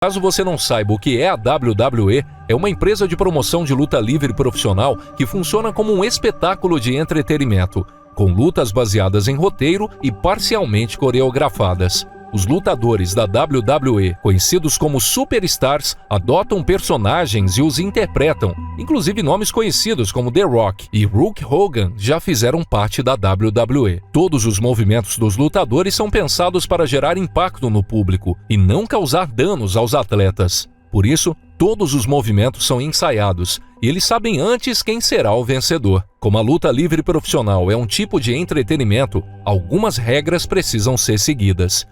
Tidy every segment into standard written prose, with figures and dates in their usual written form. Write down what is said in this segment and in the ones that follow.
Caso você não saiba o que é a WWE, é uma empresa de promoção de luta livre profissional que funciona como um espetáculo de entretenimento, com lutas baseadas em roteiro e parcialmente coreografadas. Os lutadores da WWE, conhecidos como superstars, adotam personagens e os interpretam. Inclusive nomes conhecidos como The Rock e Hulk Hogan já fizeram parte da WWE. Todos os movimentos dos lutadores são pensados para gerar impacto no público e não causar danos aos atletas. Por isso, todos os movimentos são ensaiados e eles sabem antes quem será o vencedor. Como a luta livre profissional é um tipo de entretenimento, algumas regras precisam ser seguidas.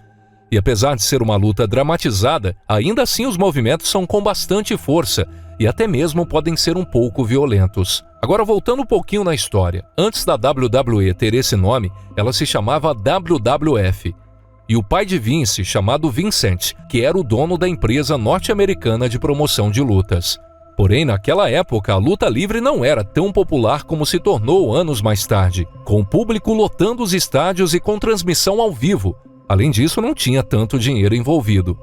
E apesar de ser uma luta dramatizada, ainda assim os movimentos são com bastante força e até mesmo podem ser um pouco violentos. Agora voltando um pouquinho na história, antes da WWE ter esse nome, ela se chamava WWF. E o pai de Vince, chamado Vincent, que era o dono da empresa norte-americana de promoção de lutas. Porém, naquela época, a luta livre não era tão popular como se tornou anos mais tarde, com o público lotando os estádios e com transmissão ao vivo. Além disso, não tinha tanto dinheiro envolvido.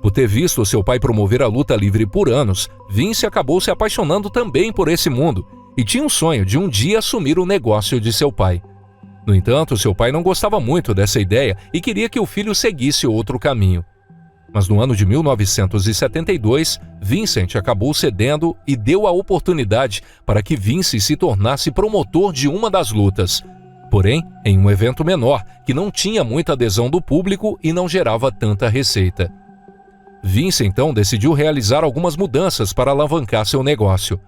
Por ter visto seu pai promover a luta livre por anos, Vince acabou se apaixonando também por esse mundo e tinha um sonho de um dia assumir o negócio de seu pai. No entanto, seu pai não gostava muito dessa ideia e queria que o filho seguisse outro caminho. Mas no ano de 1972, Vincent acabou cedendo e deu a oportunidade para que Vince se tornasse promotor de uma das lutas. Porém, em um evento menor, que não tinha muita adesão do público e não gerava tanta receita. Vince, então, decidiu realizar algumas mudanças para alavancar seu negócio.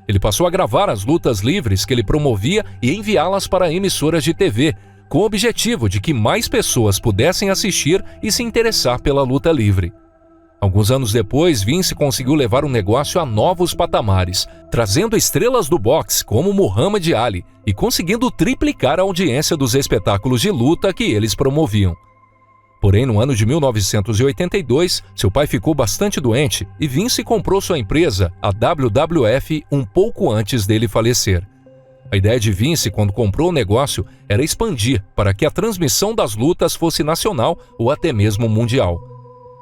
Ele passou a gravar as lutas livres que ele promovia e enviá-las para emissoras de TV, com o objetivo de que mais pessoas pudessem assistir e se interessar pela luta livre. Alguns anos depois, Vince conseguiu levar o negócio a novos patamares, trazendo estrelas do boxe como Muhammad Ali e conseguindo triplicar a audiência dos espetáculos de luta que eles promoviam. Porém, no ano de 1982, seu pai ficou bastante doente e Vince comprou sua empresa, a WWF, um pouco antes dele falecer. A ideia de Vince, quando comprou o negócio, era expandir para que a transmissão das lutas fosse nacional ou até mesmo mundial.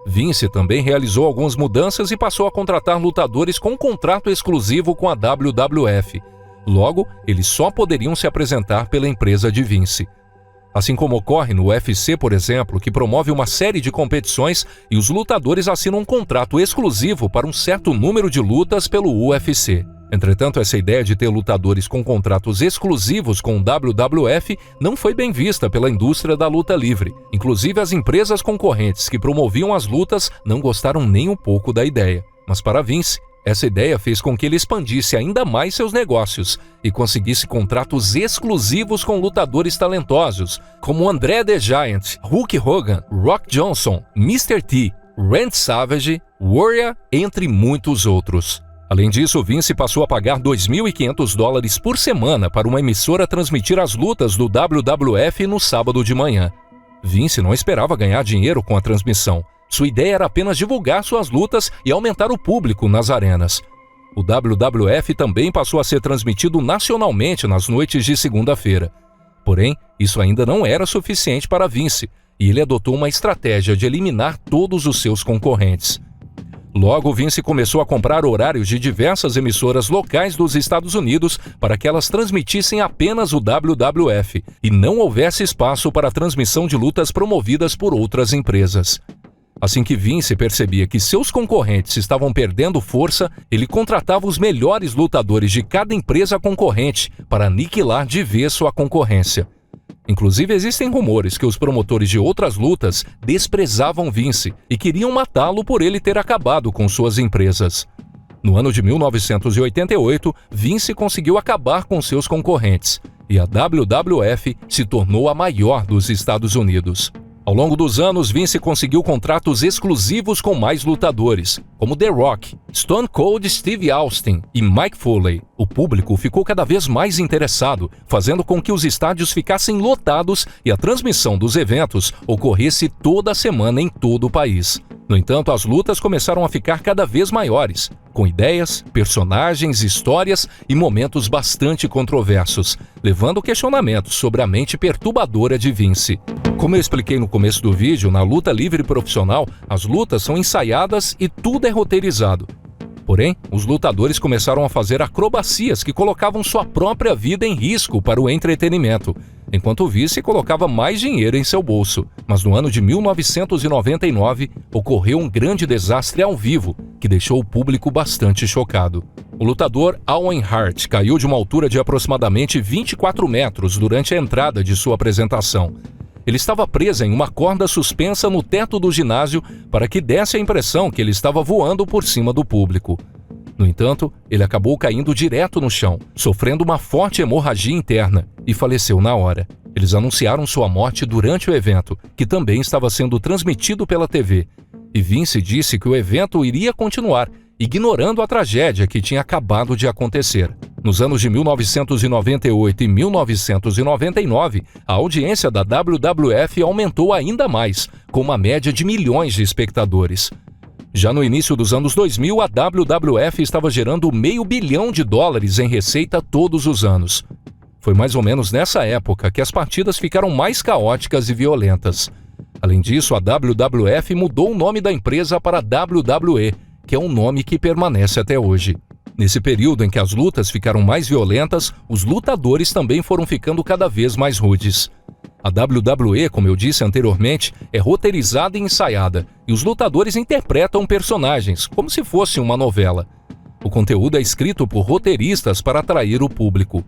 Vince também realizou algumas mudanças e passou a contratar lutadores com contrato exclusivo com a WWF. Logo, eles só poderiam se apresentar pela empresa de Vince. Assim como ocorre no UFC, por exemplo, que promove uma série de competições e os lutadores assinam um contrato exclusivo para um certo número de lutas pelo UFC. Entretanto, essa ideia de ter lutadores com contratos exclusivos com o WWF não foi bem vista pela indústria da luta livre. Inclusive, as empresas concorrentes que promoviam as lutas não gostaram nem um pouco da ideia. Mas para Vince, essa ideia fez com que ele expandisse ainda mais seus negócios e conseguisse contratos exclusivos com lutadores talentosos, como André the Giant, Hulk Hogan, Rock Johnson, Mr. T, Randy Savage, Warrior, entre muitos outros. Além disso, Vince passou a pagar $2.500 por semana para uma emissora transmitir as lutas do WWF no sábado de manhã. Vince não esperava ganhar dinheiro com a transmissão. Sua ideia era apenas divulgar suas lutas e aumentar o público nas arenas. O WWF também passou a ser transmitido nacionalmente nas noites de segunda-feira. Porém, isso ainda não era suficiente para Vince, e ele adotou uma estratégia de eliminar todos os seus concorrentes. Logo, Vince começou a comprar horários de diversas emissoras locais dos Estados Unidos para que elas transmitissem apenas o WWF e não houvesse espaço para a transmissão de lutas promovidas por outras empresas. Assim que Vince percebia que seus concorrentes estavam perdendo força, ele contratava os melhores lutadores de cada empresa concorrente para aniquilar de vez sua concorrência. Inclusive, existem rumores que os promotores de outras lutas desprezavam Vince e queriam matá-lo por ele ter acabado com suas empresas. No ano de 1988, Vince conseguiu acabar com seus concorrentes e a WWF se tornou a maior dos Estados Unidos. Ao longo dos anos, Vince conseguiu contratos exclusivos com mais lutadores, como The Rock, Stone Cold Steve Austin e Mick Foley. O público ficou cada vez mais interessado, fazendo com que os estádios ficassem lotados e a transmissão dos eventos ocorresse toda semana em todo o país. No entanto, as lutas começaram a ficar cada vez maiores, com ideias, personagens, histórias e momentos bastante controversos, levando questionamentos sobre a mente perturbadora de Vince. Como eu expliquei no começo do vídeo, na luta livre profissional, as lutas são ensaiadas e tudo é roteirizado. Porém, os lutadores começaram a fazer acrobacias que colocavam sua própria vida em risco para o entretenimento, enquanto Vince colocava mais dinheiro em seu bolso. Mas no ano de 1999, ocorreu um grande desastre ao vivo, que deixou o público bastante chocado. O lutador Owen Hart caiu de uma altura de aproximadamente 24 metros durante a entrada de sua apresentação. Ele estava preso em uma corda suspensa no teto do ginásio para que desse a impressão que ele estava voando por cima do público. No entanto, ele acabou caindo direto no chão, sofrendo uma forte hemorragia interna e faleceu na hora. Eles anunciaram sua morte durante o evento, que também estava sendo transmitido pela TV. E Vince disse que o evento iria continuar, ignorando a tragédia que tinha acabado de acontecer. Nos anos de 1998 e 1999, a audiência da WWF aumentou ainda mais, com uma média de milhões de espectadores. Já no início dos anos 2000, a WWF estava gerando $500 milhão em receita todos os anos. Foi mais ou menos nessa época que as partidas ficaram mais caóticas e violentas. Além disso, a WWF mudou o nome da empresa para WWE, que é um nome que permanece até hoje. Nesse período em que as lutas ficaram mais violentas, os lutadores também foram ficando cada vez mais rudes. A WWE, como eu disse anteriormente, é roteirizada e ensaiada, e os lutadores interpretam personagens, como se fosse uma novela. O conteúdo é escrito por roteiristas para atrair o público.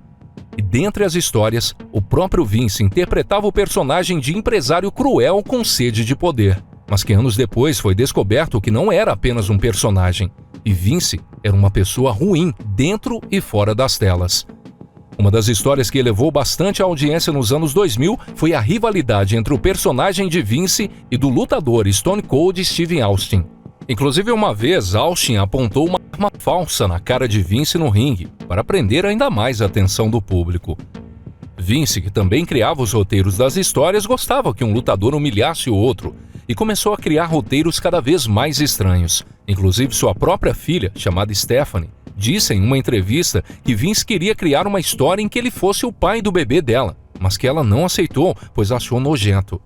E dentre as histórias, o próprio Vince interpretava o personagem de empresário cruel com sede de poder, mas que anos depois foi descoberto que não era apenas um personagem, e Vince era uma pessoa ruim dentro e fora das telas. Uma das histórias que elevou bastante a audiência nos anos 2000 foi a rivalidade entre o personagem de Vince e do lutador Stone Cold Steve Austin. Inclusive, uma vez, Austin apontou uma arma falsa na cara de Vince no ringue, para prender ainda mais a atenção do público. Vince, que também criava os roteiros das histórias, gostava que um lutador humilhasse o outro, e começou a criar roteiros cada vez mais estranhos. Inclusive, sua própria filha, chamada Stephanie, disse em uma entrevista que Vince queria criar uma história em que ele fosse o pai do bebê dela, mas que ela não aceitou, pois achou nojento.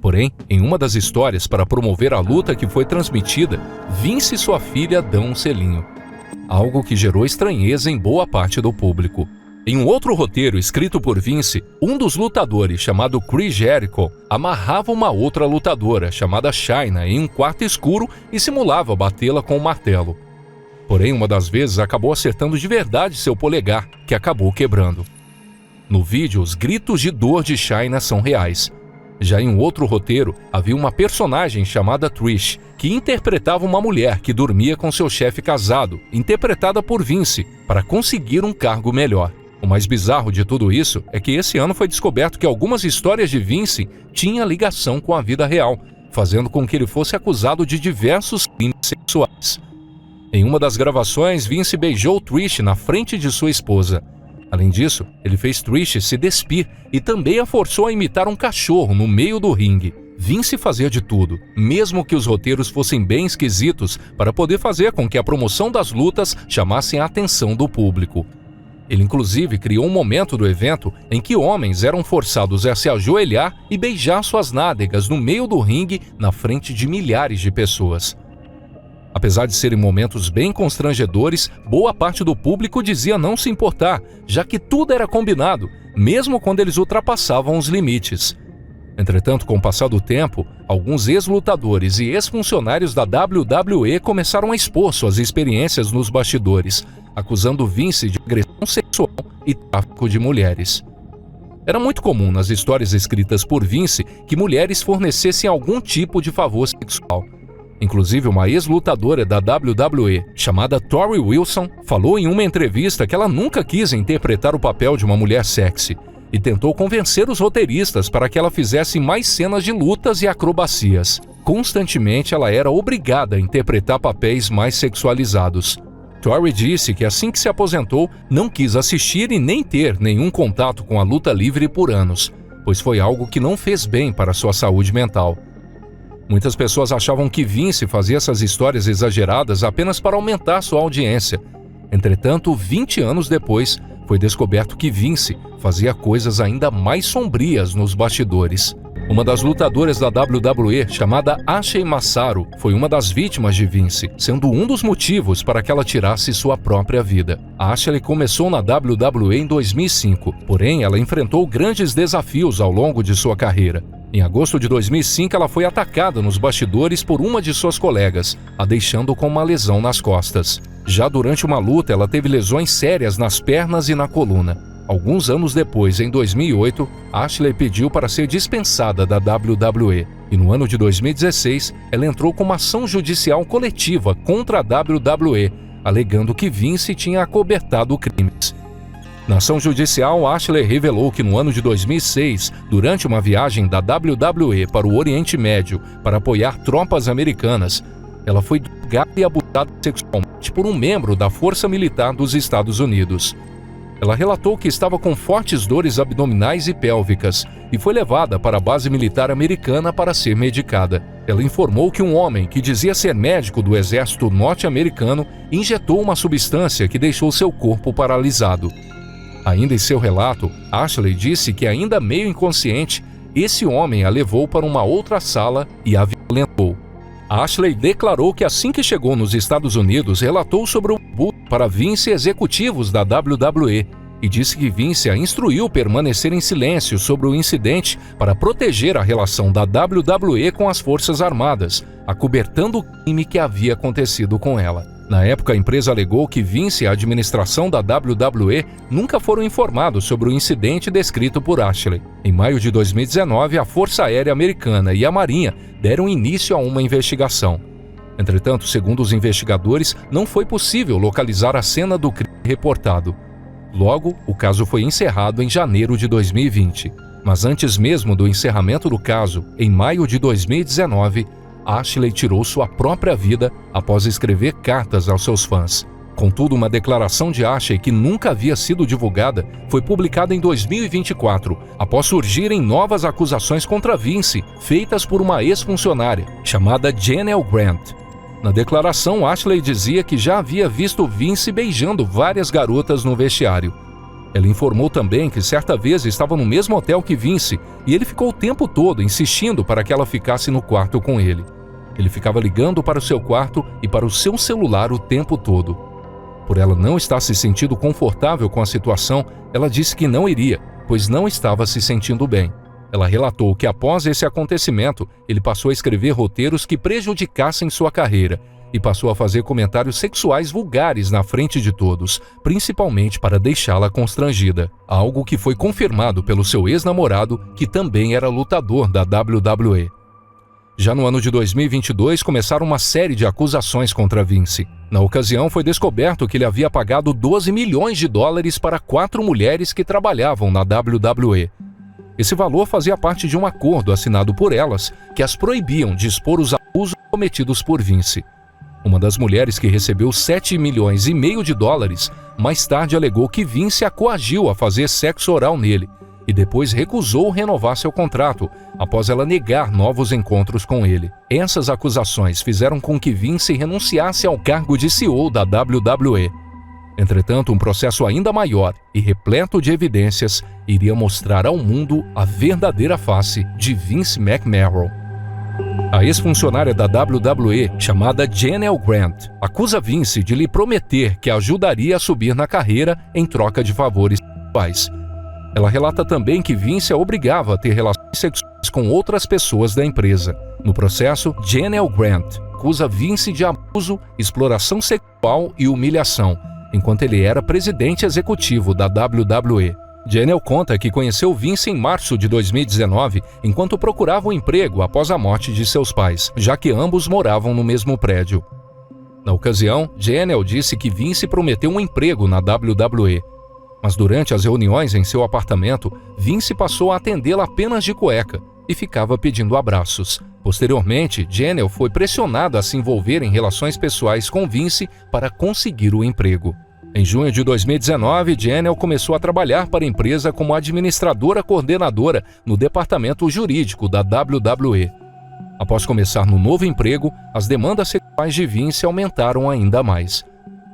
Porém, em uma das histórias para promover a luta que foi transmitida, Vince e sua filha dão um selinho, algo que gerou estranheza em boa parte do público. Em um outro roteiro escrito por Vince, um dos lutadores, chamado Chris Jericho, amarrava uma outra lutadora, chamada Chyna, em um quarto escuro e simulava batê-la com um martelo. Porém, uma das vezes acabou acertando de verdade seu polegar, que acabou quebrando. No vídeo, os gritos de dor de Chyna são reais. Já em um outro roteiro, havia uma personagem chamada Trish, que interpretava uma mulher que dormia com seu chefe casado, interpretada por Vince, para conseguir um cargo melhor. O mais bizarro de tudo isso é que esse ano foi descoberto que algumas histórias de Vince tinham ligação com a vida real, fazendo com que ele fosse acusado de diversos crimes sexuais. Em uma das gravações, Vince beijou Trish na frente de sua esposa. Além disso, ele fez Trish se despir e também a forçou a imitar um cachorro no meio do ringue. Vince fazia de tudo, mesmo que os roteiros fossem bem esquisitos, para poder fazer com que a promoção das lutas chamasse a atenção do público. Ele inclusive criou um momento do evento em que homens eram forçados a se ajoelhar e beijar suas nádegas no meio do ringue na frente de milhares de pessoas. Apesar de serem momentos bem constrangedores, boa parte do público dizia não se importar, já que tudo era combinado, mesmo quando eles ultrapassavam os limites. Entretanto, com o passar do tempo, alguns ex-lutadores e ex-funcionários da WWE começaram a expor suas experiências nos bastidores, acusando Vince de agressão sexual e tráfico de mulheres. Era muito comum nas histórias escritas por Vince que mulheres fornecessem algum tipo de favor sexual. Inclusive, uma ex-lutadora da WWE, chamada Tori Wilson, falou em uma entrevista que ela nunca quis interpretar o papel de uma mulher sexy e tentou convencer os roteiristas para que ela fizesse mais cenas de lutas e acrobacias. Constantemente, ela era obrigada a interpretar papéis mais sexualizados. Torrie disse que assim que se aposentou, não quis assistir e nem ter nenhum contato com a luta livre por anos, pois foi algo que não fez bem para sua saúde mental. Muitas pessoas achavam que Vince fazia essas histórias exageradas apenas para aumentar sua audiência. Entretanto, 20 anos depois, foi descoberto que Vince fazia coisas ainda mais sombrias nos bastidores. Uma das lutadoras da WWE, chamada Ashley Massaro, foi uma das vítimas de Vince, sendo um dos motivos para que ela tirasse sua própria vida. A Ashley começou na WWE em 2005, porém ela enfrentou grandes desafios ao longo de sua carreira. Em agosto de 2005, ela foi atacada nos bastidores por uma de suas colegas, a deixando com uma lesão nas costas. Já durante uma luta, ela teve lesões sérias nas pernas e na coluna. Alguns anos depois, em 2008, Ashley pediu para ser dispensada da WWE. E no ano de 2016, ela entrou com uma ação judicial coletiva contra a WWE, alegando que Vince tinha acobertado crimes. Na ação judicial, Ashley revelou que no ano de 2006, durante uma viagem da WWE para o Oriente Médio para apoiar tropas americanas, ela foi drogada e abusada sexualmente por um membro da Força Militar dos Estados Unidos. Ela relatou que estava com fortes dores abdominais e pélvicas e foi levada para a base militar americana para ser medicada. Ela informou que um homem que dizia ser médico do exército norte-americano injetou uma substância que deixou seu corpo paralisado. Ainda em seu relato, Ashley disse que, ainda meio inconsciente, esse homem a levou para uma outra sala e a violentou. Ashley declarou que assim que chegou nos Estados Unidos, relatou sobre o abuso para Vince e executivos da WWE e disse que Vince a instruiu permanecer em silêncio sobre o incidente para proteger a relação da WWE com as Forças Armadas, acobertando o crime que havia acontecido com ela. Na época, a empresa alegou que Vince e a administração da WWE nunca foram informados sobre o incidente descrito por Ashley. Em maio de 2019, a Força Aérea Americana e a Marinha deram início a uma investigação. Entretanto, segundo os investigadores, não foi possível localizar a cena do crime reportado. Logo, o caso foi encerrado em janeiro de 2020. Mas antes mesmo do encerramento do caso, em maio de 2019, Ashley tirou sua própria vida após escrever cartas aos seus fãs. Contudo, uma declaração de Ashley que nunca havia sido divulgada foi publicada em 2024, após surgirem novas acusações contra Vince, feitas por uma ex-funcionária, chamada Janelle Grant. Na declaração, Ashley dizia que já havia visto Vince beijando várias garotas no vestiário. Ela informou também que certa vez estava no mesmo hotel que Vince e ele ficou o tempo todo insistindo para que ela ficasse no quarto com ele. Ele ficava ligando para o seu quarto e para o seu celular o tempo todo. Por ela não estar se sentindo confortável com a situação, ela disse que não iria, pois não estava se sentindo bem. Ela relatou que após esse acontecimento, ele passou a escrever roteiros que prejudicassem sua carreira e passou a fazer comentários sexuais vulgares na frente de todos, principalmente para deixá-la constrangida, algo que foi confirmado pelo seu ex-namorado, que também era lutador da WWE. Já no ano de 2022, começaram uma série de acusações contra Vince. Na ocasião, foi descoberto que ele havia pagado 12 milhões de dólares para 4 mulheres que trabalhavam na WWE. Esse valor fazia parte de um acordo assinado por elas, que as proibiam de expor os abusos cometidos por Vince. Uma das mulheres, que recebeu 7 milhões e meio de dólares, mais tarde alegou que Vince a coagiu a fazer sexo oral nele e depois recusou renovar seu contrato, após ela negar novos encontros com ele. Essas acusações fizeram com que Vince renunciasse ao cargo de CEO da WWE. Entretanto, um processo ainda maior e repleto de evidências iria mostrar ao mundo a verdadeira face de Vince McMahon. A ex-funcionária da WWE, chamada Janelle Grant, acusa Vince de lhe prometer que a ajudaria a subir na carreira em troca de favores sexuais. Ela relata também que Vince a obrigava a ter relações sexuais com outras pessoas da empresa. No processo, Janelle Grant acusa Vince de abuso, exploração sexual e humilhação, enquanto ele era presidente executivo da WWE. Janelle conta que conheceu Vince em março de 2019, enquanto procurava um emprego após a morte de seus pais, já que ambos moravam no mesmo prédio. Na ocasião, Janelle disse que Vince prometeu um emprego na WWE. Mas durante as reuniões em seu apartamento, Vince passou a atendê-la apenas de cueca. e ficava pedindo abraços. Posteriormente, Janelle foi pressionada a se envolver em relações pessoais com Vince para conseguir o emprego. Em junho de 2019, Janelle começou a trabalhar para a empresa como administradora coordenadora no departamento jurídico da WWE. Após começar no novo emprego, as demandas sexuais de Vince aumentaram ainda mais.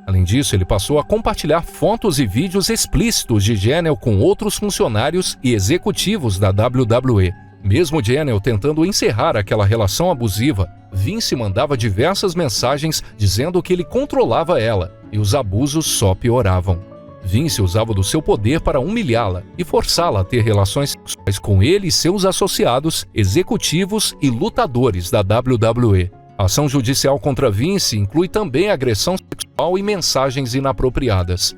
Além disso, ele passou a compartilhar fotos e vídeos explícitos de Janelle com outros funcionários e executivos da WWE. Mesmo Janelle tentando encerrar aquela relação abusiva, Vince mandava diversas mensagens dizendo que ele controlava ela e os abusos só pioravam. Vince usava do seu poder para humilhá-la e forçá-la a ter relações sexuais com ele e seus associados, executivos e lutadores da WWE. A ação judicial contra Vince inclui também agressão sexual e mensagens inapropriadas.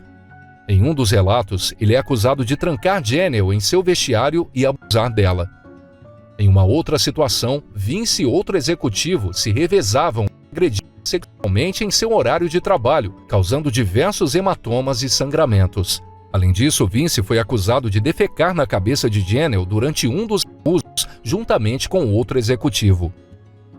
Em um dos relatos, ele é acusado de trancar Janelle em seu vestiário e abusar dela. Em uma outra situação, Vince e outro executivo se revezavam agredindo sexualmente em seu horário de trabalho, causando diversos hematomas e sangramentos. Além disso, Vince foi acusado de defecar na cabeça de Janelle durante um dos abusos, juntamente com outro executivo.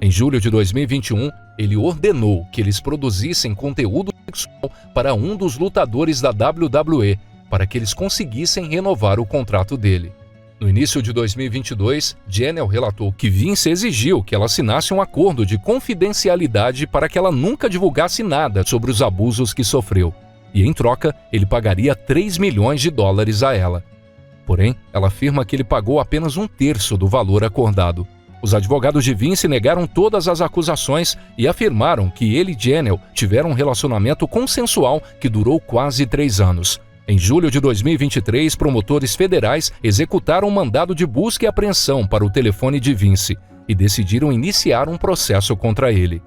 Em julho de 2021, ele ordenou que eles produzissem conteúdo sexual para um dos lutadores da WWE, para que eles conseguissem renovar o contrato dele. No início de 2022, Janelle relatou que Vince exigiu que ela assinasse um acordo de confidencialidade para que ela nunca divulgasse nada sobre os abusos que sofreu. E, em troca, ele pagaria $3 milhões a ela. Porém, ela afirma que ele pagou apenas 1/3 do valor acordado. Os advogados de Vince negaram todas as acusações e afirmaram que ele e Janelle tiveram um relacionamento consensual que durou quase 3 anos. Em julho de 2023, promotores federais executaram um mandado de busca e apreensão para o telefone de Vince e decidiram iniciar um processo contra ele.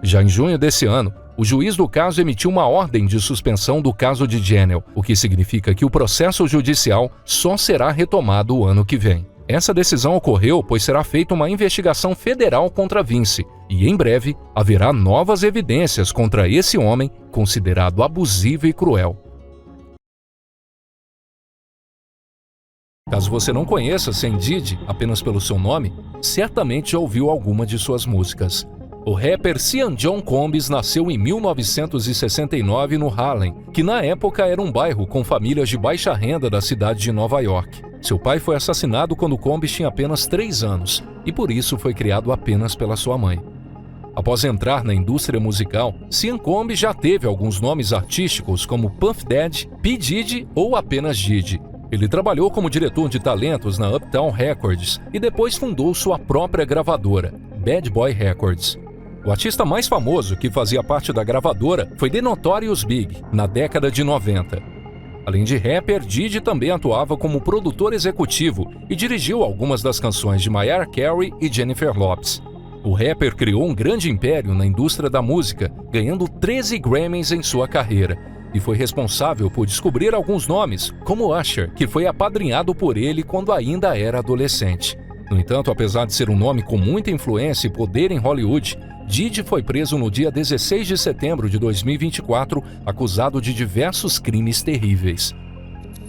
Já em junho desse ano, o juiz do caso emitiu uma ordem de suspensão do caso de Janelle, o que significa que o processo judicial só será retomado o ano que vem. Essa decisão ocorreu pois será feita uma investigação federal contra Vince e, em breve, haverá novas evidências contra esse homem considerado abusivo e cruel. Caso você não conheça Sam Diddy apenas pelo seu nome, certamente já ouviu alguma de suas músicas. O rapper Sean John Combs nasceu em 1969 no Harlem, que na época era um bairro com famílias de baixa renda da cidade de Nova York. Seu pai foi assassinado quando Combs tinha apenas 3 anos e por isso foi criado apenas pela sua mãe. Após entrar na indústria musical, Sean Combs já teve alguns nomes artísticos como Puff Daddy, P. Diddy ou apenas Diddy. Ele trabalhou como diretor de talentos na Uptown Records e depois fundou sua própria gravadora, Bad Boy Records. O artista mais famoso que fazia parte da gravadora foi The Notorious Big, na década de 90. Além de rapper, Diddy também atuava como produtor executivo e dirigiu algumas das canções de Mariah Carey e Jennifer Lopez. O rapper criou um grande império na indústria da música, ganhando 13 Grammys em sua carreira, e foi responsável por descobrir alguns nomes, como Usher, que foi apadrinhado por ele quando ainda era adolescente. No entanto, apesar de ser um nome com muita influência e poder em Hollywood, Diddy foi preso no dia 16 de setembro de 2024, acusado de diversos crimes terríveis.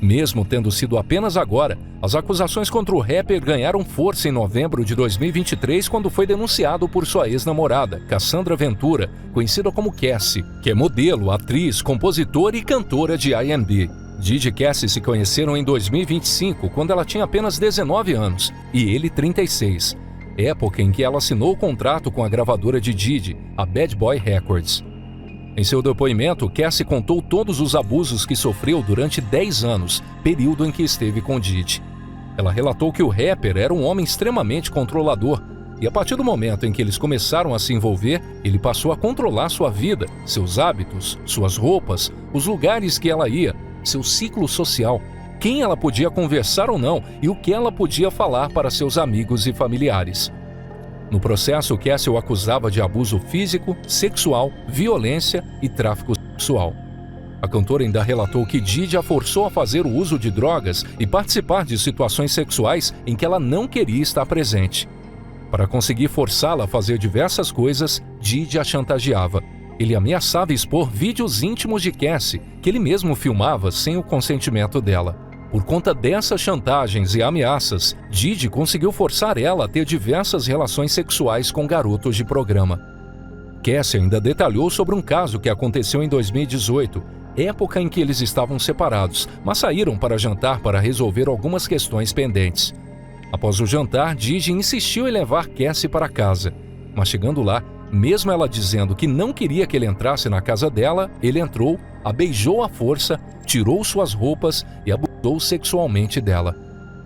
Mesmo tendo sido apenas agora, as acusações contra o rapper ganharam força em novembro de 2023 quando foi denunciado por sua ex-namorada, Cassandra Ventura, conhecida como Cassie, que é modelo, atriz, compositora e cantora de R&B. Diddy e Cassie se conheceram em 2025, quando ela tinha apenas 19 anos, e ele 36, época em que ela assinou o contrato com a gravadora de Diddy, a Bad Boy Records. Em seu depoimento, Cassie contou todos os abusos que sofreu durante 10 anos, período em que esteve com Diddy. Ela relatou que o rapper era um homem extremamente controlador, e a partir do momento em que eles começaram a se envolver, ele passou a controlar sua vida, seus hábitos, suas roupas, os lugares que ela ia, seu ciclo social, quem ela podia conversar ou não e o que ela podia falar para seus amigos e familiares. No processo, Cassie o acusava de abuso físico, sexual, violência e tráfico sexual. A cantora ainda relatou que Diddy a forçou a fazer o uso de drogas e participar de situações sexuais em que ela não queria estar presente. Para conseguir forçá-la a fazer diversas coisas, Diddy a chantageava. Ele ameaçava expor vídeos íntimos de Cassie, que ele mesmo filmava sem o consentimento dela. Por conta dessas chantagens e ameaças, Didi conseguiu forçar ela a ter diversas relações sexuais com garotos de programa. Cassie ainda detalhou sobre um caso que aconteceu em 2018, época em que eles estavam separados, mas saíram para jantar para resolver algumas questões pendentes. Após o jantar, Didi insistiu em levar Cassie para casa, mas chegando lá, mesmo ela dizendo que não queria que ele entrasse na casa dela, ele entrou, a beijou à força, tirou suas roupas e abusou sexualmente dela.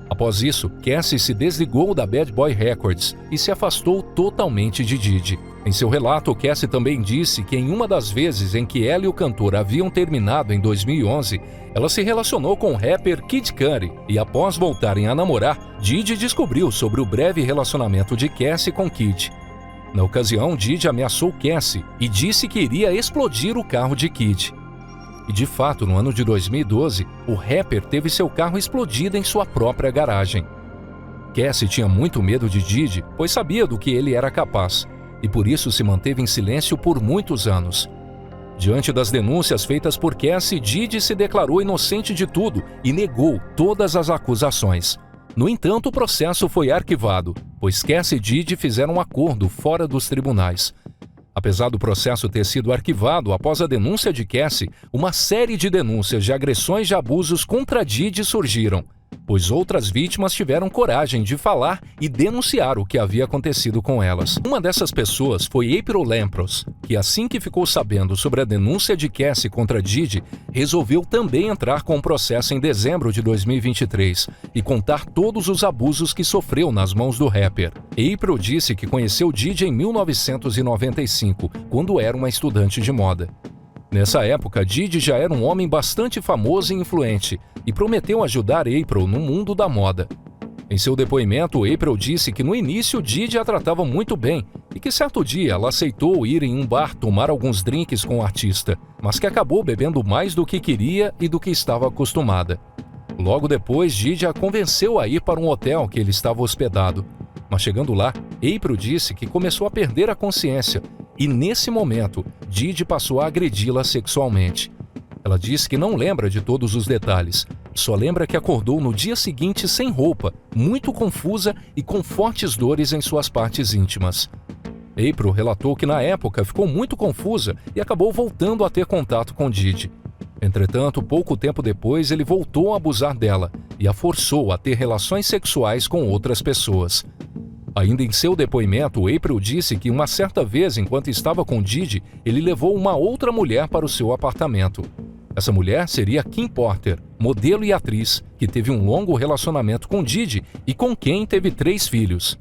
Após isso, Cassie se desligou da Bad Boy Records e se afastou totalmente de Didi. Em seu relato, Cassie também disse que em uma das vezes em que ela e o cantor haviam terminado em 2011, ela se relacionou com o rapper Kid Cudi e após voltarem a namorar, Didi descobriu sobre o breve relacionamento de Cassie com Kid. Na ocasião, Didi ameaçou Cassie e disse que iria explodir o carro de Kid. E de fato, no ano de 2012, o rapper teve seu carro explodido em sua própria garagem. Cassie tinha muito medo de Didi, pois sabia do que ele era capaz, e por isso se manteve em silêncio por muitos anos. Diante das denúncias feitas por Cassie, Didi se declarou inocente de tudo e negou todas as acusações. No entanto, o processo foi arquivado, pois Cassie e Didi fizeram um acordo fora dos tribunais. Apesar do processo ter sido arquivado após a denúncia de Cassie, uma série de denúncias de agressões e abusos contra Didi surgiram, pois outras vítimas tiveram coragem de falar e denunciar o que havia acontecido com elas. Uma dessas pessoas foi April Lampros, que assim que ficou sabendo sobre a denúncia de Cassie contra Didi, resolveu também entrar com um processo em dezembro de 2023 e contar todos os abusos que sofreu nas mãos do rapper. April disse que conheceu Didi em 1995, quando era uma estudante de moda. Nessa época, Didi já era um homem bastante famoso e influente e prometeu ajudar April no mundo da moda. Em seu depoimento, April disse que no início Didi a tratava muito bem e que certo dia ela aceitou ir em um bar tomar alguns drinks com o artista, mas que acabou bebendo mais do que queria e do que estava acostumada. Logo depois, Didi a convenceu a ir para um hotel que ele estava hospedado. Mas chegando lá, April disse que começou a perder a consciência e nesse momento, Didi passou a agredi-la sexualmente. Ela disse que não lembra de todos os detalhes, só lembra que acordou no dia seguinte sem roupa, muito confusa e com fortes dores em suas partes íntimas. April relatou que na época ficou muito confusa e acabou voltando a ter contato com Didi. Entretanto, pouco tempo depois, ele voltou a abusar dela e a forçou a ter relações sexuais com outras pessoas. Ainda em seu depoimento, April disse que uma certa vez, enquanto estava com Didi, ele levou uma outra mulher para o seu apartamento. Essa mulher seria Kim Porter, modelo e atriz, que teve um longo relacionamento com Didi e com quem teve 3 filhos.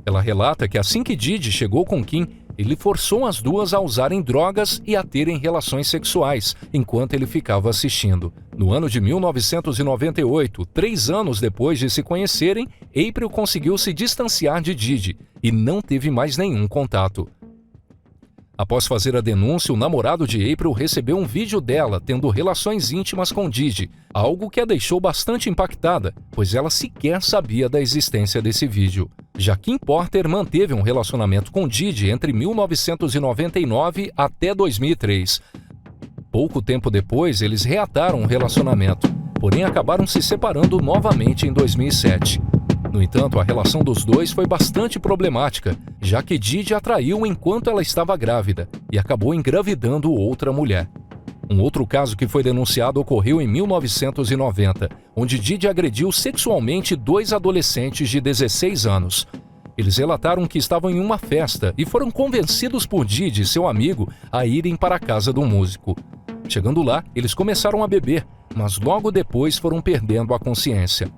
Ela relata que assim que Didi chegou com Kim, ele forçou as duas a usarem drogas e a terem relações sexuais, enquanto ele ficava assistindo. No ano de 1998, 3 anos depois de se conhecerem, April conseguiu se distanciar de Didi e não teve mais nenhum contato. Após fazer a denúncia, o namorado de April recebeu um vídeo dela tendo relações íntimas com Didi, algo que a deixou bastante impactada, pois ela sequer sabia da existência desse vídeo. Já Kim Porter manteve um relacionamento com Didi entre 1999 até 2003. Pouco tempo depois, eles reataram o relacionamento, porém acabaram se separando novamente em 2007. No entanto, a relação dos dois foi bastante problemática, já que Didi a traiu enquanto ela estava grávida e acabou engravidando outra mulher. Um outro caso que foi denunciado ocorreu em 1990, onde Didi agrediu sexualmente 2 adolescentes de 16 anos. Eles relataram que estavam em uma festa e foram convencidos por Didi e seu amigo a irem para a casa do músico. Chegando lá, eles começaram a beber, mas logo depois foram perdendo a consciência.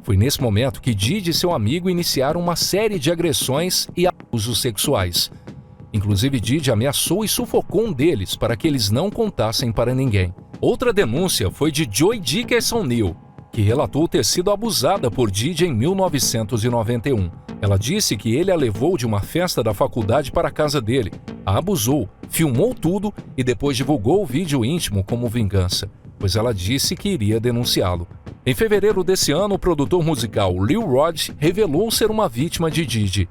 Foi nesse momento que Didi e seu amigo iniciaram uma série de agressões e abusos sexuais. Inclusive, Didi ameaçou e sufocou um deles para que eles não contassem para ninguém. Outra denúncia foi de Joy Dickerson Neal, que relatou ter sido abusada por Didi em 1991. Ela disse que ele a levou de uma festa da faculdade para a casa dele, a abusou, filmou tudo e depois divulgou o vídeo íntimo como vingança, pois ela disse que iria denunciá-lo. Em fevereiro desse ano, o produtor musical Lil Rod revelou ser uma vítima de Didi.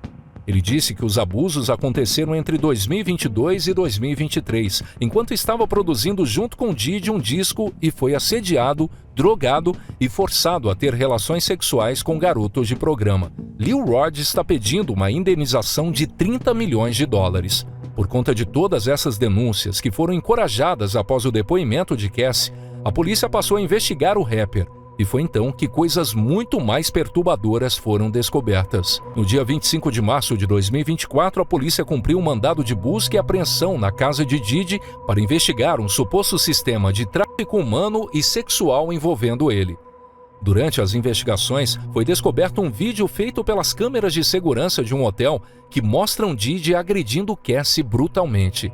Ele disse que os abusos aconteceram entre 2022 e 2023, enquanto estava produzindo junto com Diddy um disco e foi assediado, drogado e forçado a ter relações sexuais com garotos de programa. Lil Rod está pedindo uma indenização de 30 milhões de dólares. Por conta de todas essas denúncias que foram encorajadas após o depoimento de Cassie, a polícia passou a investigar o rapper. E foi então que coisas muito mais perturbadoras foram descobertas. No dia 25 de março de 2024, a polícia cumpriu um mandado de busca e apreensão na casa de Diddy para investigar um suposto sistema de tráfico humano e sexual envolvendo ele. Durante as investigações, foi descoberto um vídeo feito pelas câmeras de segurança de um hotel que mostram Diddy agredindo Cassie brutalmente.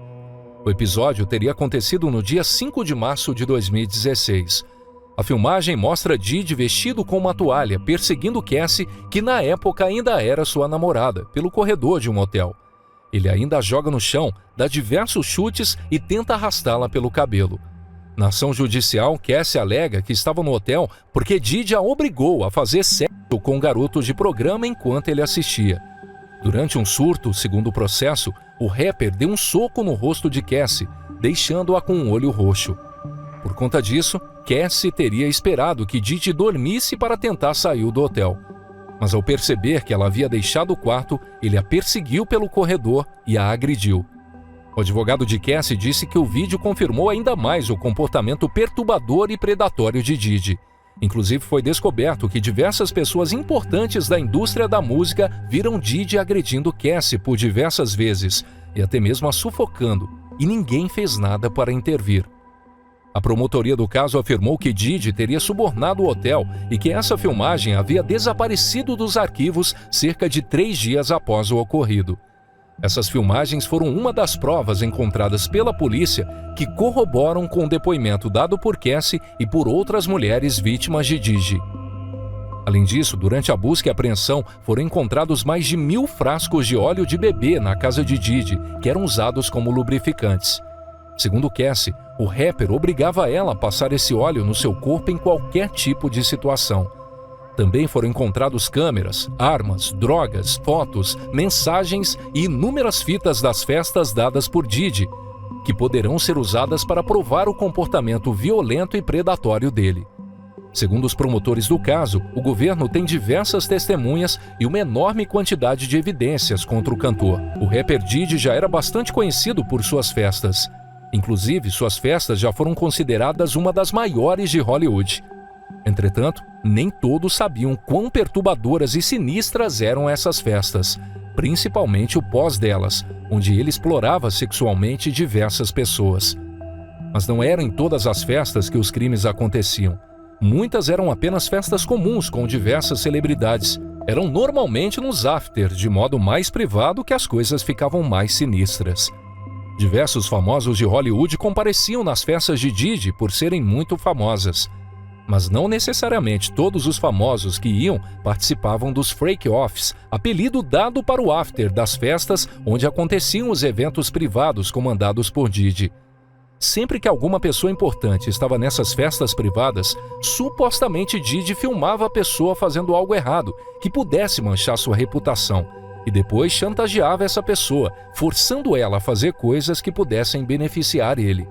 O episódio teria acontecido no dia 5 de março de 2016. A filmagem mostra Diddy vestido com uma toalha, perseguindo Cassie, que na época ainda era sua namorada, pelo corredor de um hotel. Ele ainda a joga no chão, dá diversos chutes e tenta arrastá-la pelo cabelo. Na ação judicial, Cassie alega que estava no hotel porque Diddy a obrigou a fazer sexo com garotos de programa enquanto ele assistia. Durante um surto, segundo o processo, o rapper deu um soco no rosto de Cassie, deixando-a com um olho roxo. Por conta disso, Cassie teria esperado que Diddy dormisse para tentar sair do hotel. Mas ao perceber que ela havia deixado o quarto, ele a perseguiu pelo corredor e a agrediu. O advogado de Cassie disse que o vídeo confirmou ainda mais o comportamento perturbador e predatório de Diddy. Inclusive foi descoberto que diversas pessoas importantes da indústria da música viram Diddy agredindo Cassie por diversas vezes e até mesmo a sufocando, e ninguém fez nada para intervir. A promotoria do caso afirmou que Diddy teria subornado o hotel e que essa filmagem havia desaparecido dos arquivos cerca de 3 dias após o ocorrido. Essas filmagens foram uma das provas encontradas pela polícia que corroboram com o depoimento dado por Cassie e por outras mulheres vítimas de Diddy. Além disso, durante a busca e apreensão, foram encontrados mais de 1.000 frascos de óleo de bebê na casa de Diddy, que eram usados como lubrificantes. Segundo Cassie, o rapper obrigava ela a passar esse óleo no seu corpo em qualquer tipo de situação. Também foram encontrados câmeras, armas, drogas, fotos, mensagens e inúmeras fitas das festas dadas por Diddy, que poderão ser usadas para provar o comportamento violento e predatório dele. Segundo os promotores do caso, o governo tem diversas testemunhas e uma enorme quantidade de evidências contra o cantor. O rapper Diddy já era bastante conhecido por suas festas. Inclusive, suas festas já foram consideradas uma das maiores de Hollywood. Entretanto, nem todos sabiam quão perturbadoras e sinistras eram essas festas, principalmente o pós delas, onde ele explorava sexualmente diversas pessoas. Mas não eram em todas as festas que os crimes aconteciam. Muitas eram apenas festas comuns com diversas celebridades. Eram normalmente nos after, de modo mais privado, que as coisas ficavam mais sinistras. Diversos famosos de Hollywood compareciam nas festas de Diddy por serem muito famosas. Mas não necessariamente todos os famosos que iam participavam dos freak-offs, apelido dado para o after das festas onde aconteciam os eventos privados comandados por Diddy. Sempre que alguma pessoa importante estava nessas festas privadas, supostamente Diddy filmava a pessoa fazendo algo errado que pudesse manchar sua reputação e depois chantageava essa pessoa, forçando ela a fazer coisas que pudessem beneficiar ele.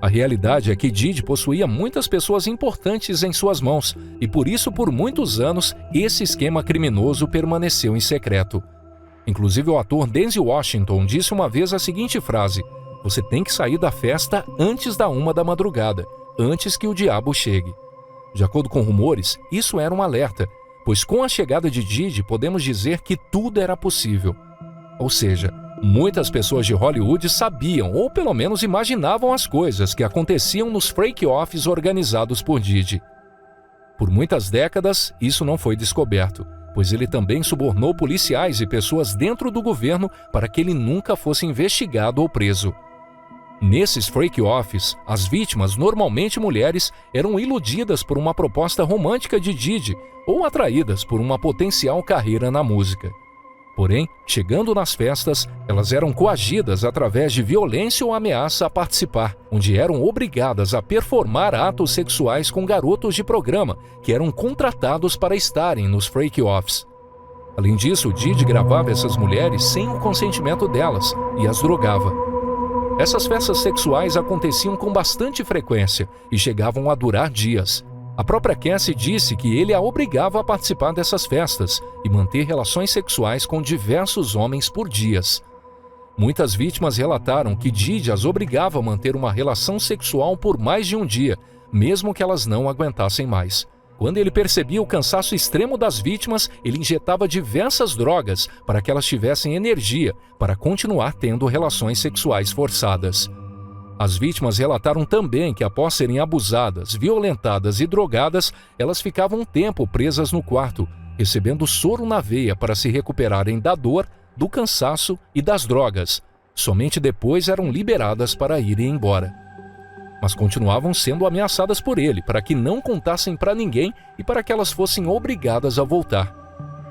A realidade é que Diddy possuía muitas pessoas importantes em suas mãos e por isso, por muitos anos, esse esquema criminoso permaneceu em secreto. Inclusive, o ator Denzel Washington disse uma vez a seguinte frase: "Você tem que sair da festa antes da 1 da madrugada, antes que o diabo chegue." De acordo com rumores, isso era um alerta, pois com a chegada de Diddy podemos dizer que tudo era possível. Ou seja, muitas pessoas de Hollywood sabiam, ou pelo menos imaginavam as coisas que aconteciam nos freak-offs organizados por Diddy. Por muitas décadas, isso não foi descoberto, pois ele também subornou policiais e pessoas dentro do governo para que ele nunca fosse investigado ou preso. Nesses freak-offs, as vítimas, normalmente mulheres, eram iludidas por uma proposta romântica de Diddy ou atraídas por uma potencial carreira na música. Porém, chegando nas festas, elas eram coagidas através de violência ou ameaça a participar, onde eram obrigadas a performar atos sexuais com garotos de programa, que eram contratados para estarem nos freak-offs. Além disso, Didi gravava essas mulheres sem o consentimento delas e as drogava. Essas festas sexuais aconteciam com bastante frequência e chegavam a durar dias. A própria Cassie disse que ele a obrigava a participar dessas festas e manter relações sexuais com diversos homens por dias. Muitas vítimas relataram que Didi as obrigava a manter uma relação sexual por mais de um dia, mesmo que elas não aguentassem mais. Quando ele percebia o cansaço extremo das vítimas, ele injetava diversas drogas para que elas tivessem energia para continuar tendo relações sexuais forçadas. As vítimas relataram também que, após serem abusadas, violentadas e drogadas, elas ficavam um tempo presas no quarto, recebendo soro na veia para se recuperarem da dor, do cansaço e das drogas. Somente depois eram liberadas para irem embora. Mas continuavam sendo ameaçadas por ele para que não contassem para ninguém e para que elas fossem obrigadas a voltar.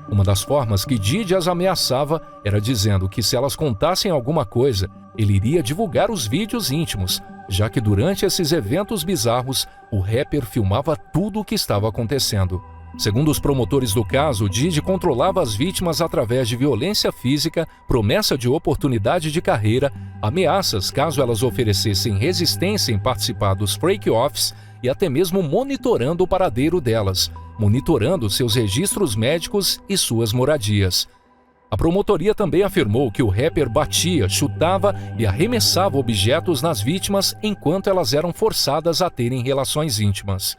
Uma das formas que Didi as ameaçava era dizendo que se elas contassem alguma coisa, ele iria divulgar os vídeos íntimos, já que durante esses eventos bizarros, o rapper filmava tudo o que estava acontecendo. Segundo os promotores do caso, Didi controlava as vítimas através de violência física, promessa de oportunidade de carreira, ameaças caso elas oferecessem resistência em participar dos freak-offs e até mesmo monitorando o paradeiro delas, monitorando seus registros médicos e suas moradias. A promotoria também afirmou que o rapper batia, chutava e arremessava objetos nas vítimas enquanto elas eram forçadas a terem relações íntimas.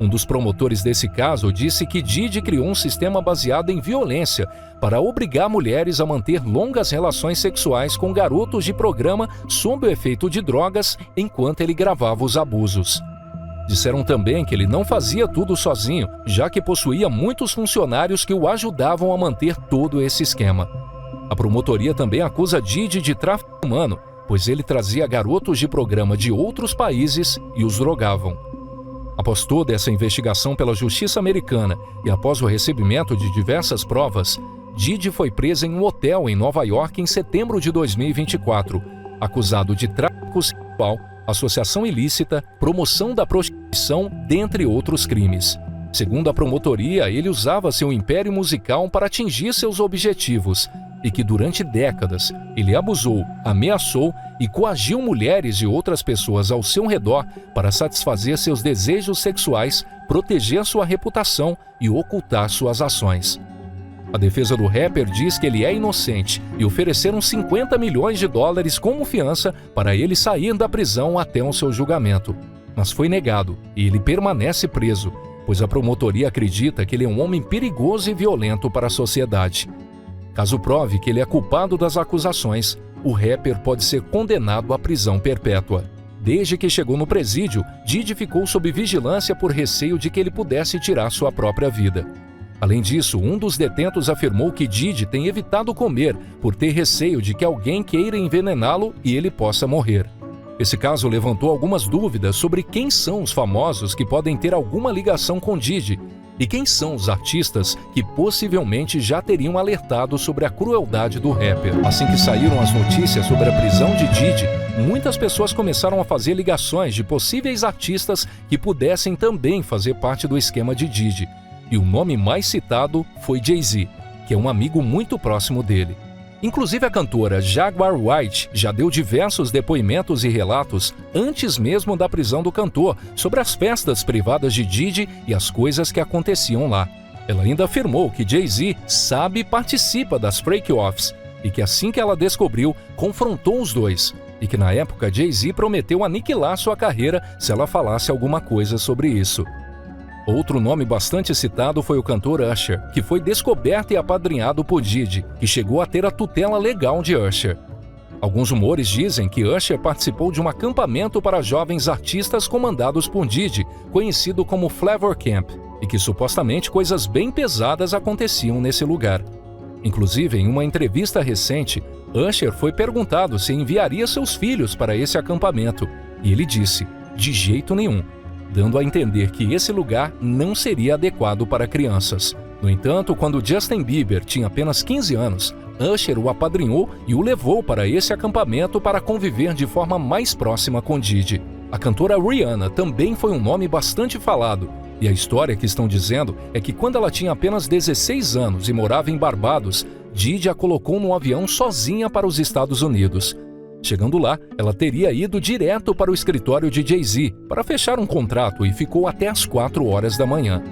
Um dos promotores desse caso disse que Didi criou um sistema baseado em violência para obrigar mulheres a manter longas relações sexuais com garotos de programa sob o efeito de drogas enquanto ele gravava os abusos. Disseram também que ele não fazia tudo sozinho, já que possuía muitos funcionários que o ajudavam a manter todo esse esquema. A promotoria também acusa Didi de tráfico humano, pois ele trazia garotos de programa de outros países e os drogavam. Após toda essa investigação pela justiça americana e após o recebimento de diversas provas, Didi foi presa em um hotel em Nova York em setembro de 2024, acusado de tráfico sexual, associação ilícita, promoção da prostituição, dentre outros crimes. Segundo a promotoria, ele usava seu império musical para atingir seus objetivos e que durante décadas ele abusou, ameaçou e coagiu mulheres e outras pessoas ao seu redor para satisfazer seus desejos sexuais, proteger sua reputação e ocultar suas ações. A defesa do rapper diz que ele é inocente e ofereceram $50 milhões como fiança para ele sair da prisão até o seu julgamento. Mas foi negado e ele permanece preso, pois a promotoria acredita que ele é um homem perigoso e violento para a sociedade. Caso prove que ele é culpado das acusações, o rapper pode ser condenado à prisão perpétua. Desde que chegou no presídio, Didi ficou sob vigilância por receio de que ele pudesse tirar sua própria vida. Além disso, um dos detentos afirmou que Didi tem evitado comer por ter receio de que alguém queira envenená-lo e ele possa morrer. Esse caso levantou algumas dúvidas sobre quem são os famosos que podem ter alguma ligação com Didi e quem são os artistas que possivelmente já teriam alertado sobre a crueldade do rapper. Assim que saíram as notícias sobre a prisão de Didi, muitas pessoas começaram a fazer ligações de possíveis artistas que pudessem também fazer parte do esquema de Didi. E o nome mais citado foi Jay-Z, que é um amigo muito próximo dele. Inclusive a cantora Jaguar Wright já deu diversos depoimentos e relatos antes mesmo da prisão do cantor sobre as festas privadas de Didi e as coisas que aconteciam lá. Ela ainda afirmou que Jay-Z sabe e participa das freak-offs e que assim que ela descobriu, confrontou os dois e que na época Jay-Z prometeu aniquilar sua carreira se ela falasse alguma coisa sobre isso. Outro nome bastante citado foi o cantor Usher, que foi descoberto e apadrinhado por Didi, que chegou a ter a tutela legal de Usher. Alguns rumores dizem que Usher participou de um acampamento para jovens artistas comandados por Didi, conhecido como Flavor Camp, e que supostamente coisas bem pesadas aconteciam nesse lugar. Inclusive, em uma entrevista recente, Usher foi perguntado se enviaria seus filhos para esse acampamento, e ele disse, de jeito nenhum, dando a entender que esse lugar não seria adequado para crianças. No entanto, quando Justin Bieber tinha apenas 15 anos, Usher o apadrinhou e o levou para esse acampamento para conviver de forma mais próxima com Didi. A cantora Rihanna também foi um nome bastante falado, e a história que estão dizendo é que quando ela tinha apenas 16 anos e morava em Barbados, Diddy a colocou num avião sozinha para os Estados Unidos. Chegando lá, ela teria ido direto para o escritório de Jay-Z para fechar um contrato e ficou até às 4 horas da manhã.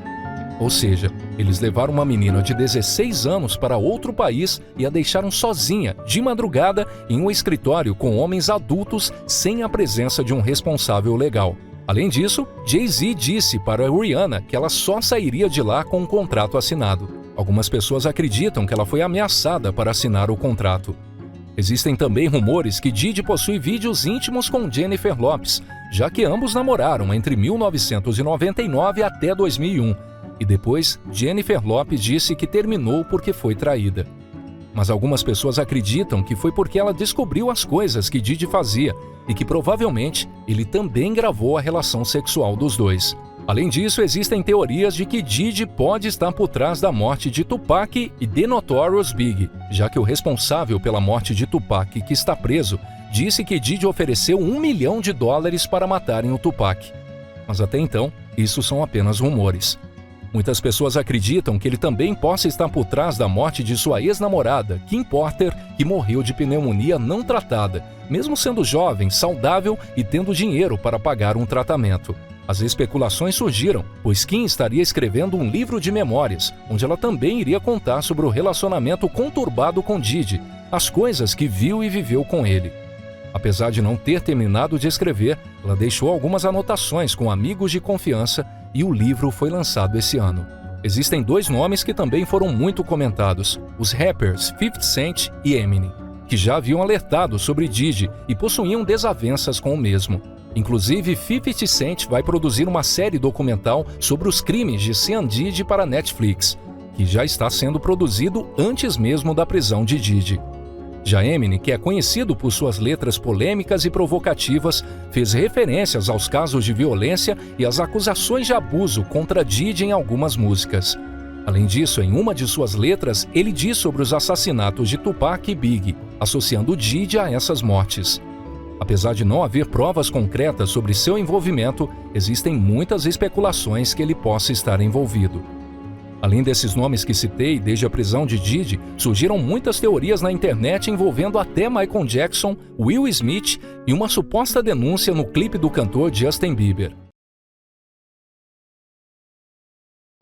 Ou seja, eles levaram uma menina de 16 anos para outro país e a deixaram sozinha, de madrugada, em um escritório com homens adultos sem a presença de um responsável legal. Além disso, Jay-Z disse para Rihanna que ela só sairia de lá com um contrato assinado. Algumas pessoas acreditam que ela foi ameaçada para assinar o contrato. Existem também rumores que Diddy possui vídeos íntimos com Jennifer Lopez, já que ambos namoraram entre 1999 até 2001, e depois Jennifer Lopez disse que terminou porque foi traída. Mas algumas pessoas acreditam que foi porque ela descobriu as coisas que Diddy fazia e que provavelmente ele também gravou a relação sexual dos dois. Além disso, existem teorias de que Diddy pode estar por trás da morte de Tupac e The Notorious Big, já que o responsável pela morte de Tupac, que está preso, disse que Diddy ofereceu $1 milhão para matarem o Tupac. Mas até então, isso são apenas rumores. Muitas pessoas acreditam que ele também possa estar por trás da morte de sua ex-namorada, Kim Porter, que morreu de pneumonia não tratada, mesmo sendo jovem, saudável e tendo dinheiro para pagar um tratamento. As especulações surgiram, pois Kim estaria escrevendo um livro de memórias, onde ela também iria contar sobre o relacionamento conturbado com Diddy, as coisas que viu e viveu com ele. Apesar de não ter terminado de escrever, ela deixou algumas anotações com amigos de confiança e o livro foi lançado esse ano. Existem dois nomes que também foram muito comentados, os rappers 50 Cent e Eminem, que já haviam alertado sobre Diddy e possuíam desavenças com o mesmo. Inclusive, 50 Cent vai produzir uma série documental sobre os crimes de Sean Diddy para a Netflix, que já está sendo produzido antes mesmo da prisão de Diddy. Já Eminem, que é conhecido por suas letras polêmicas e provocativas, fez referências aos casos de violência e às acusações de abuso contra Diddy em algumas músicas. Além disso, em uma de suas letras, ele diz sobre os assassinatos de Tupac e Big, associando Diddy a essas mortes. Apesar de não haver provas concretas sobre seu envolvimento, existem muitas especulações que ele possa estar envolvido. Além desses nomes que citei, desde a prisão de Diddy, surgiram muitas teorias na internet envolvendo até Michael Jackson, Will Smith e uma suposta denúncia no clipe do cantor Justin Bieber.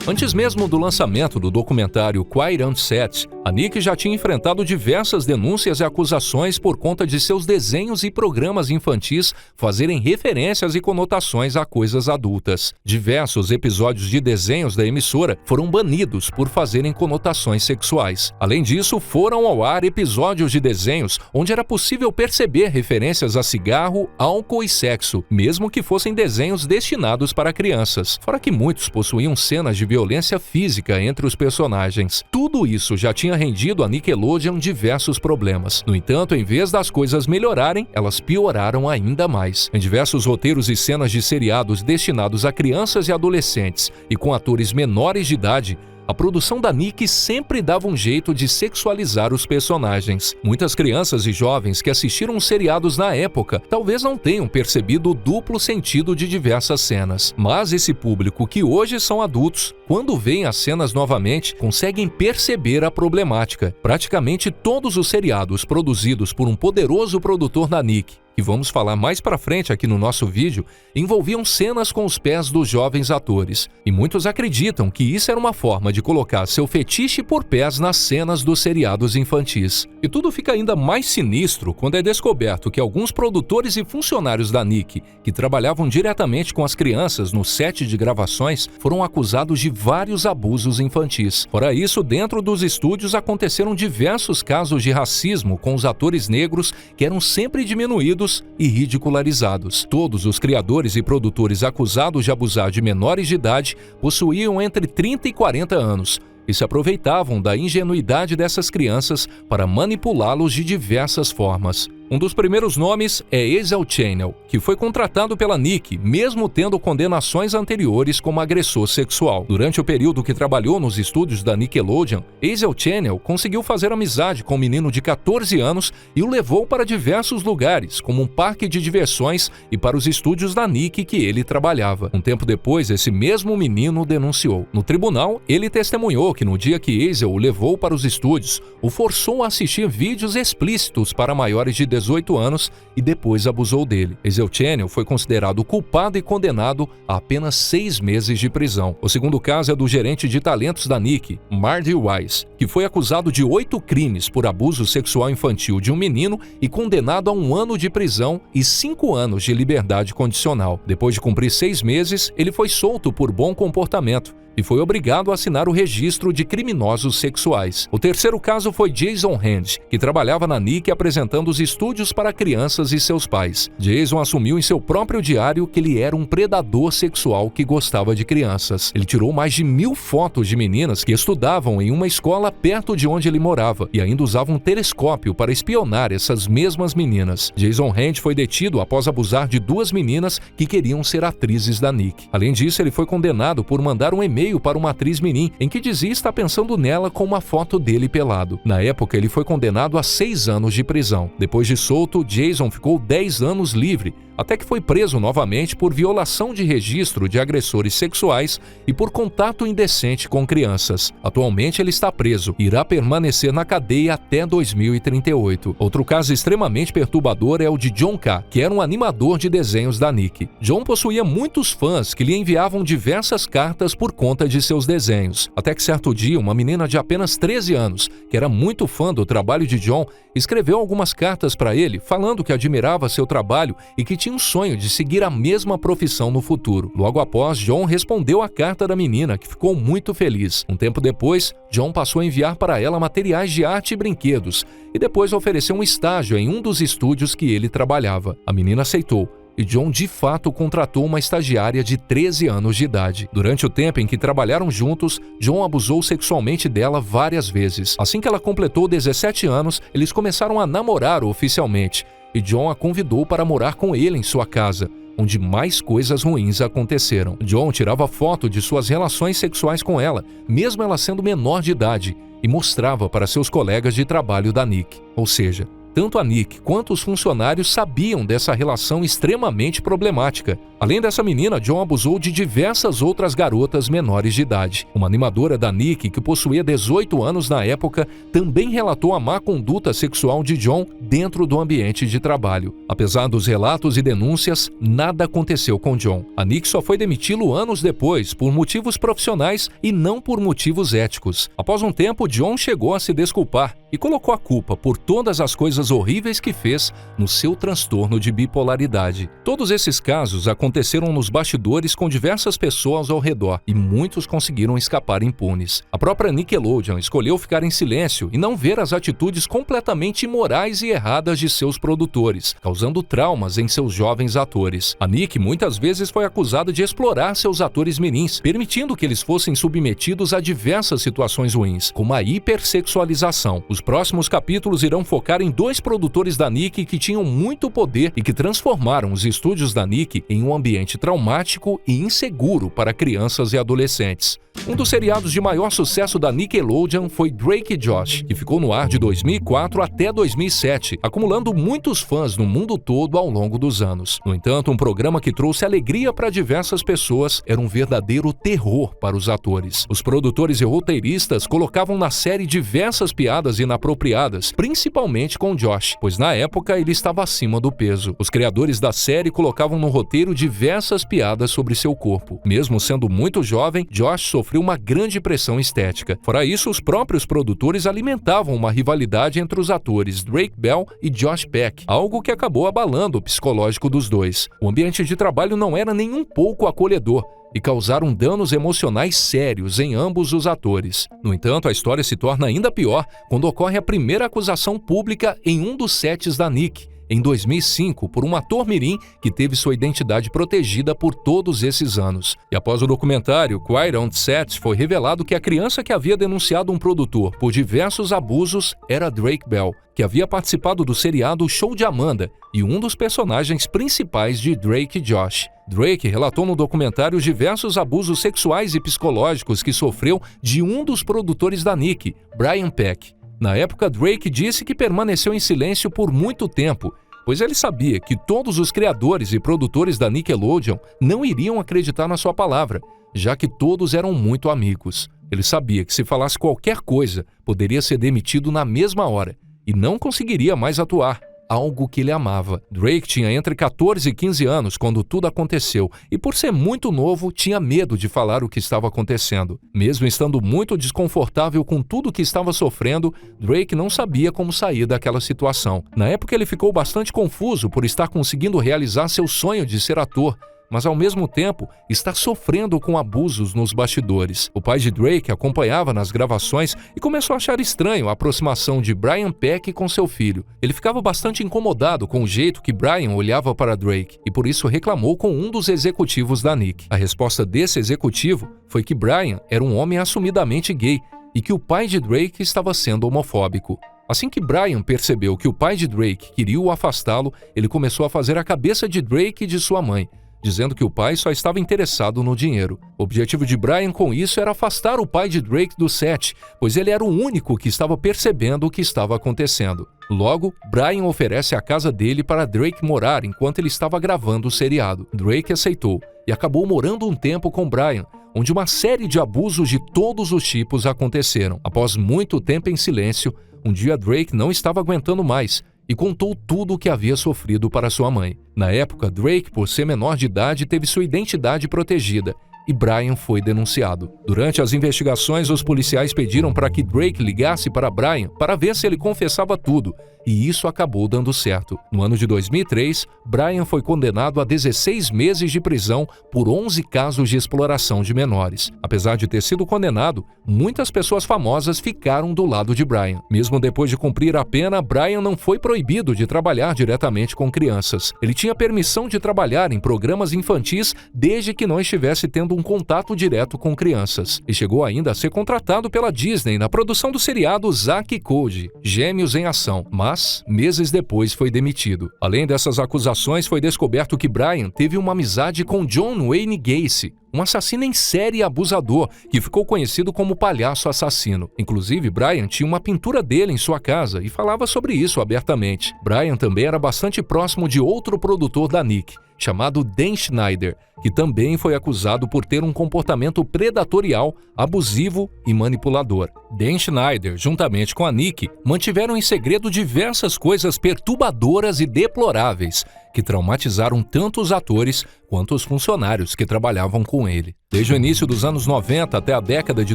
Antes mesmo do lançamento do documentário Quiet on Set, a Nicki já tinha enfrentado diversas denúncias e acusações por conta de seus desenhos e programas infantis fazerem referências e conotações a coisas adultas. Diversos episódios de desenhos da emissora foram banidos por fazerem conotações sexuais. Além disso, foram ao ar episódios de desenhos onde era possível perceber referências a cigarro, álcool e sexo, mesmo que fossem desenhos destinados para crianças. Fora que muitos possuíam cenas de violência física entre os personagens. Tudo isso já tinha rendido a Nickelodeon diversos problemas. No entanto, em vez das coisas melhorarem, elas pioraram ainda mais. Em diversos roteiros e cenas de seriados destinados a crianças e adolescentes e com atores menores de idade, a produção da Nicki sempre dava um jeito de sexualizar os personagens. Muitas crianças e jovens que assistiram os seriados na época talvez não tenham percebido o duplo sentido de diversas cenas. Mas esse público, que hoje são adultos, quando veem as cenas novamente, conseguem perceber a problemática. Praticamente todos os seriados produzidos por um poderoso produtor da Nicki, que vamos falar mais pra frente aqui no nosso vídeo, envolviam cenas com os pés dos jovens atores. E muitos acreditam que isso era uma forma de colocar seu fetiche por pés nas cenas dos seriados infantis. E tudo fica ainda mais sinistro quando é descoberto que alguns produtores e funcionários da Nicki, que trabalhavam diretamente com as crianças no set de gravações, foram acusados de vários abusos infantis. Fora isso, dentro dos estúdios aconteceram diversos casos de racismo com os atores negros que eram sempre diminuídos e ridicularizados. Todos os criadores e produtores acusados de abusar de menores de idade possuíam entre 30 e 40 anos e se aproveitavam da ingenuidade dessas crianças para manipulá-los de diversas formas. Um dos primeiros nomes é Ezel Chanel, que foi contratado pela Nick, mesmo tendo condenações anteriores como agressor sexual. Durante o período que trabalhou nos estúdios da Nickelodeon, Ezel Chanel conseguiu fazer amizade com um menino de 14 anos e o levou para diversos lugares, como um parque de diversões e para os estúdios da Nick que ele trabalhava. Um tempo depois, esse mesmo menino denunciou. No tribunal, ele testemunhou que no dia que Ezel o levou para os estúdios, o forçou a assistir vídeos explícitos para maiores de 18 anos e depois abusou dele. Ezel Chanel foi considerado culpado e condenado a apenas 6 meses de prisão. O segundo caso é do gerente de talentos da Nick, Marty Wise, que foi acusado de 8 crimes por abuso sexual infantil de um menino e condenado a 1 ano de prisão e 5 anos de liberdade condicional. Depois de cumprir 6 meses, ele foi solto por bom comportamento e foi obrigado a assinar o registro de criminosos sexuais. O terceiro caso foi Jason Hand, que trabalhava na Nick apresentando os estúdios para crianças e seus pais. Jason assumiu em seu próprio diário que ele era um predador sexual que gostava de crianças. Ele tirou mais de 1000 fotos de meninas que estudavam em uma escola perto de onde ele morava e ainda usava um telescópio para espionar essas mesmas meninas. Jason Hand foi detido após abusar de 2 meninas que queriam ser atrizes da Nick. Além disso, ele foi condenado por mandar um e-mail para uma atriz mirim, em que dizia estar pensando nela com uma foto dele pelado. Na época, ele foi condenado a 6 anos de prisão. Depois de solto, Jason ficou 10 anos livre, até que foi preso novamente por violação de registro de agressores sexuais e por contato indecente com crianças. Atualmente, ele está preso e irá permanecer na cadeia até 2038. Outro caso extremamente perturbador é o de John K., que era um animador de desenhos da Nick. John possuía muitos fãs que lhe enviavam diversas cartas por conta de seus desenhos. Até que certo dia, uma menina de apenas 13 anos, que era muito fã do trabalho de John, escreveu algumas cartas para ele, falando que admirava seu trabalho e que tinha um sonho de seguir a mesma profissão no futuro. Logo após, John respondeu à carta da menina, que ficou muito feliz. Um tempo depois, John passou a enviar para ela materiais de arte e brinquedos, e depois ofereceu um estágio em um dos estúdios que ele trabalhava. A menina aceitou, e John de fato contratou uma estagiária de 13 anos de idade. Durante o tempo em que trabalharam juntos, John abusou sexualmente dela várias vezes. Assim que ela completou 17 anos, eles começaram a namorar oficialmente, e John a convidou para morar com ele em sua casa, onde mais coisas ruins aconteceram. John tirava foto de suas relações sexuais com ela, mesmo ela sendo menor de idade, e mostrava para seus colegas de trabalho da Nick. Ou seja, tanto a Nick quanto os funcionários sabiam dessa relação extremamente problemática. Além dessa menina, John abusou de diversas outras garotas menores de idade. Uma animadora da Nick, que possuía 18 anos na época, também relatou a má conduta sexual de John dentro do ambiente de trabalho. Apesar dos relatos e denúncias, nada aconteceu com John. A Nick só foi demiti-lo anos depois, por motivos profissionais e não por motivos éticos. Após um tempo, John chegou a se desculpar e colocou a culpa por todas as coisas horríveis que fez no seu transtorno de bipolaridade. Todos esses casos aconteceram nos bastidores com diversas pessoas ao redor e muitos conseguiram escapar impunes. A própria Nickelodeon escolheu ficar em silêncio e não ver as atitudes completamente imorais e erradas de seus produtores, causando traumas em seus jovens atores. A Nick muitas vezes foi acusada de explorar seus atores mirins, permitindo que eles fossem submetidos a diversas situações ruins, como a hipersexualização. Os próximos capítulos irão focar em 2 produtores da Nick que tinham muito poder e que transformaram os estúdios da Nick em um ambiente traumático e inseguro para crianças e adolescentes. Um dos seriados de maior sucesso da Nickelodeon foi Drake e Josh, que ficou no ar de 2004 até 2007, acumulando muitos fãs no mundo todo ao longo dos anos. No entanto, um programa que trouxe alegria para diversas pessoas era um verdadeiro terror para os atores. Os produtores e roteiristas colocavam na série diversas piadas inapropriadas, principalmente com Josh, pois na época ele estava acima do peso. Os criadores da série colocavam no roteiro diversas piadas sobre seu corpo. Mesmo sendo muito jovem, Josh sofreu uma grande pressão estética. Fora isso, os próprios produtores alimentavam uma rivalidade entre os atores Drake Bell e Josh Peck, algo que acabou abalando o psicológico dos dois. O ambiente de trabalho não era nem um pouco acolhedor e causaram danos emocionais sérios em ambos os atores. No entanto, a história se torna ainda pior quando ocorre a primeira acusação pública em um dos sets da Nick, em 2005 por um ator mirim que teve sua identidade protegida por todos esses anos. E após o documentário Quiet on Set, foi revelado que a criança que havia denunciado um produtor por diversos abusos era Drake Bell, que havia participado do seriado Show de Amanda e um dos personagens principais de Drake e Josh. Drake relatou no documentário diversos abusos sexuais e psicológicos que sofreu de um dos produtores da Nick, Brian Peck. Na época, Drake disse que permaneceu em silêncio por muito tempo, pois ele sabia que todos os criadores e produtores da Nickelodeon não iriam acreditar na sua palavra, já que todos eram muito amigos. Ele sabia que se falasse qualquer coisa, poderia ser demitido na mesma hora e não conseguiria mais atuar, algo que ele amava. Drake tinha entre 14 e 15 anos quando tudo aconteceu e, por ser muito novo, tinha medo de falar o que estava acontecendo. Mesmo estando muito desconfortável com tudo o que estava sofrendo, Drake não sabia como sair daquela situação. Na época, ele ficou bastante confuso por estar conseguindo realizar seu sonho de ser ator, mas ao mesmo tempo está sofrendo com abusos nos bastidores. O pai de Drake acompanhava nas gravações e começou a achar estranho a aproximação de Brian Peck com seu filho. Ele ficava bastante incomodado com o jeito que Brian olhava para Drake e por isso reclamou com um dos executivos da Nick. A resposta desse executivo foi que Brian era um homem assumidamente gay e que o pai de Drake estava sendo homofóbico. Assim que Brian percebeu que o pai de Drake queria o afastá-lo, ele começou a fazer a cabeça de Drake e de sua mãe, dizendo que o pai só estava interessado no dinheiro. O objetivo de Brian com isso era afastar o pai de Drake do set, pois ele era o único que estava percebendo o que estava acontecendo. Logo, Brian oferece a casa dele para Drake morar enquanto ele estava gravando o seriado. Drake aceitou e acabou morando um tempo com Brian, onde uma série de abusos de todos os tipos aconteceram. Após muito tempo em silêncio, um dia Drake não estava aguentando mais e contou tudo o que havia sofrido para sua mãe. Na época, Drake, por ser menor de idade, teve sua identidade protegida e Brian foi denunciado. Durante as investigações, os policiais pediram para que Drake ligasse para Brian para ver se ele confessava tudo, e isso acabou dando certo. No ano de 2003, Brian foi condenado a 16 meses de prisão por 11 casos de exploração de menores. Apesar de ter sido condenado, muitas pessoas famosas ficaram do lado de Brian. Mesmo depois de cumprir a pena, Brian não foi proibido de trabalhar diretamente com crianças. Ele tinha permissão de trabalhar em programas infantis desde que não estivesse tendo um contato direto com crianças. E chegou ainda a ser contratado pela Disney na produção do seriado Zack e Cody, Gêmeos em Ação, mas meses depois foi demitido. Além dessas acusações, foi descoberto que Brian teve uma amizade com John Wayne Gacy, um assassino em série e abusador que ficou conhecido como Palhaço Assassino. Inclusive, Brian tinha uma pintura dele em sua casa e falava sobre isso abertamente. Brian também era bastante próximo de outro produtor da Nick, chamado Dan Schneider, que também foi acusado por ter um comportamento predatorial, abusivo e manipulador. Dan Schneider, juntamente com a Nick, mantiveram em segredo diversas coisas perturbadoras e deploráveis que traumatizaram tanto os atores quanto os funcionários que trabalhavam com ele. Desde o início dos anos 90 até a década de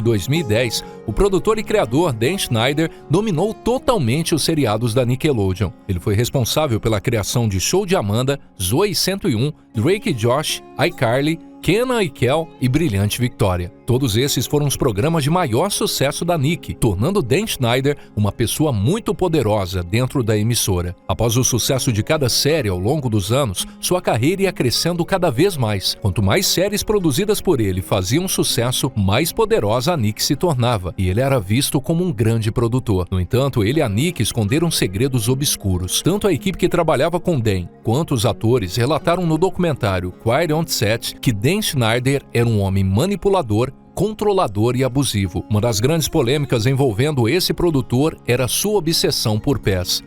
2010, o produtor e criador Dan Schneider dominou totalmente os seriados da Nickelodeon. Ele foi responsável pela criação de Show de Amanda, Zoey 101, Drake e Josh, iCarly, Kenan e Kel e Brilhante Victória. Todos esses foram os programas de maior sucesso da Nick, tornando Dan Schneider uma pessoa muito poderosa dentro da emissora. Após o sucesso de cada série ao longo dos anos, sua carreira ia crescendo cada vez mais. Quanto mais séries produzidas por ele faziam sucesso, mais poderosa a Nick se tornava, e ele era visto como um grande produtor. No entanto, ele e a Nick esconderam segredos obscuros. Tanto a equipe que trabalhava com Dan, quanto os atores relataram no documentário Quiet on Set que Dan Schneider era um homem manipulador, controlador e abusivo. Uma das grandes polêmicas envolvendo esse produtor era sua obsessão por pés.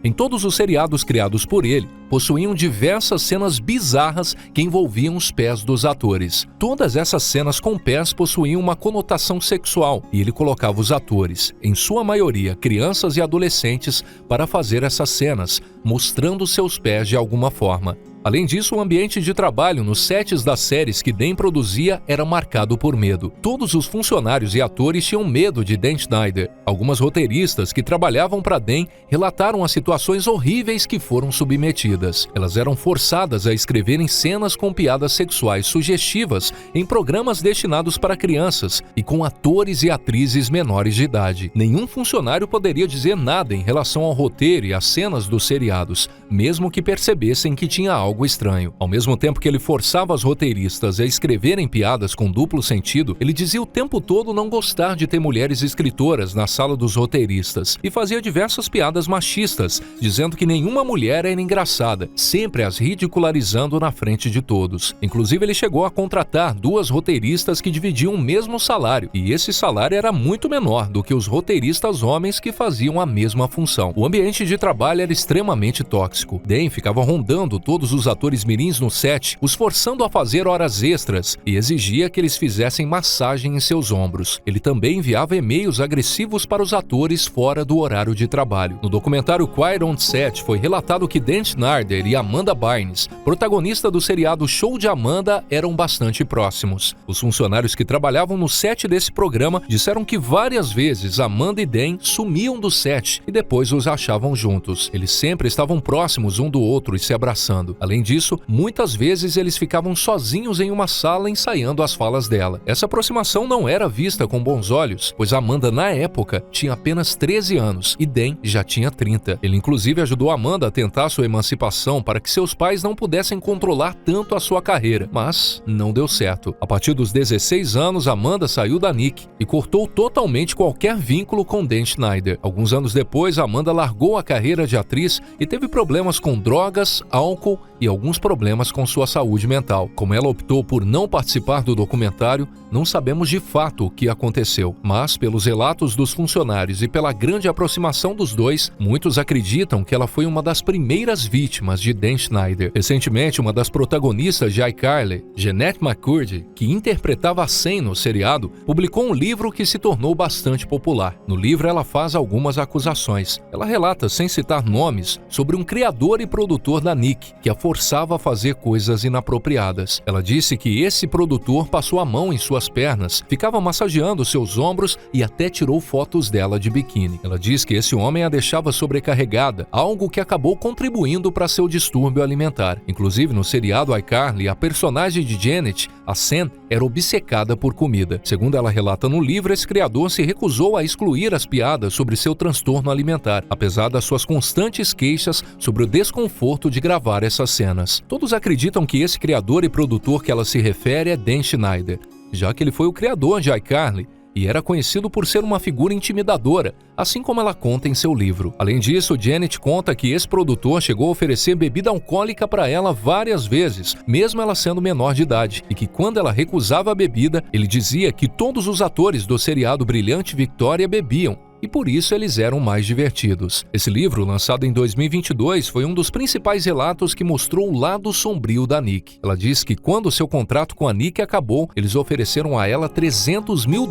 Em todos os seriados criados por ele, possuíam diversas cenas bizarras que envolviam os pés dos atores. Todas essas cenas com pés possuíam uma conotação sexual e ele colocava os atores, em sua maioria crianças e adolescentes, para fazer essas cenas, mostrando seus pés de alguma forma. Além disso, o ambiente de trabalho nos sets das séries que Dan produzia era marcado por medo. Todos os funcionários e atores tinham medo de Dan Schneider. Algumas roteiristas que trabalhavam para Dan relataram as situações horríveis que foram submetidas. Elas eram forçadas a escreverem cenas com piadas sexuais sugestivas em programas destinados para crianças e com atores e atrizes menores de idade. Nenhum funcionário poderia dizer nada em relação ao roteiro e às cenas dos seriados, mesmo que percebessem que tinha algo estranho. Ao mesmo tempo que ele forçava as roteiristas a escreverem piadas com duplo sentido, ele dizia o tempo todo não gostar de ter mulheres escritoras na sala dos roteiristas e fazia diversas piadas machistas, dizendo que nenhuma mulher era engraçada, sempre as ridicularizando na frente de todos. Inclusive, ele chegou a contratar 2 roteiristas que dividiam o mesmo salário, e esse salário era muito menor do que os roteiristas homens que faziam a mesma função. O ambiente de trabalho era extremamente tóxico. Dan ficava rondando todos os atores mirins no set, os forçando a fazer horas extras e exigia que eles fizessem massagem em seus ombros. Ele também enviava e-mails agressivos para os atores fora do horário de trabalho. No documentário Quiet on Set foi relatado que Dan Schneider e Amanda Bynes, protagonista do seriado Show de Amanda, eram bastante próximos. Os funcionários que trabalhavam no set desse programa disseram que várias vezes Amanda e Dan sumiam do set e depois os achavam juntos. Eles sempre estavam próximos um do outro e se abraçando. Além disso, muitas vezes eles ficavam sozinhos em uma sala ensaiando as falas dela. Essa aproximação não era vista com bons olhos, pois Amanda, na época, tinha apenas 13 anos e Dan já tinha 30. Ele inclusive ajudou Amanda a tentar sua emancipação para que seus pais não pudessem controlar tanto a sua carreira, mas não deu certo. A partir dos 16 anos, Amanda saiu da Nick e cortou totalmente qualquer vínculo com Dan Schneider. Alguns anos depois, Amanda largou a carreira de atriz e teve problemas com drogas, álcool e alguns problemas com sua saúde mental. Como ela optou por não participar do documentário, não sabemos de fato o que aconteceu, mas pelos relatos dos funcionários e pela grande aproximação dos dois, muitos acreditam que ela foi uma das primeiras vítimas de Dan Schneider. Recentemente, uma das protagonistas de iCarly, Jeanette McCurdy, que interpretava a Sam no seriado, publicou um livro que se tornou bastante popular. No livro, ela faz algumas acusações. Ela relata, sem citar nomes, sobre um criador e produtor da Nick, que a forçava a fazer coisas inapropriadas. Ela disse que esse produtor passou a mão em suas pernas, ficava massageando seus ombros e até tirou fotos dela de biquíni. Ela diz que esse homem a deixava sobrecarregada, algo que acabou contribuindo para seu distúrbio alimentar. Inclusive, no seriado iCarly, a personagem de Janet, a Sam, era obcecada por comida. Segundo ela relata no livro, esse criador se recusou a excluir as piadas sobre seu transtorno alimentar, apesar das suas constantes queixas sobre o desconforto de gravar essas cenas. Todos acreditam que esse criador e produtor que ela se refere é Dan Schneider, já que ele foi o criador de iCarly e era conhecido por ser uma figura intimidadora, assim como ela conta em seu livro. Além disso, Janet conta que esse produtor chegou a oferecer bebida alcoólica para ela várias vezes, mesmo ela sendo menor de idade, e que quando ela recusava a bebida, ele dizia que todos os atores do seriado Brilhante Victória bebiam, e por isso eles eram mais divertidos. Esse livro, lançado em 2022, foi um dos principais relatos que mostrou o lado sombrio da Nick. Ela diz que quando seu contrato com a Nick acabou, eles ofereceram a ela $300 mil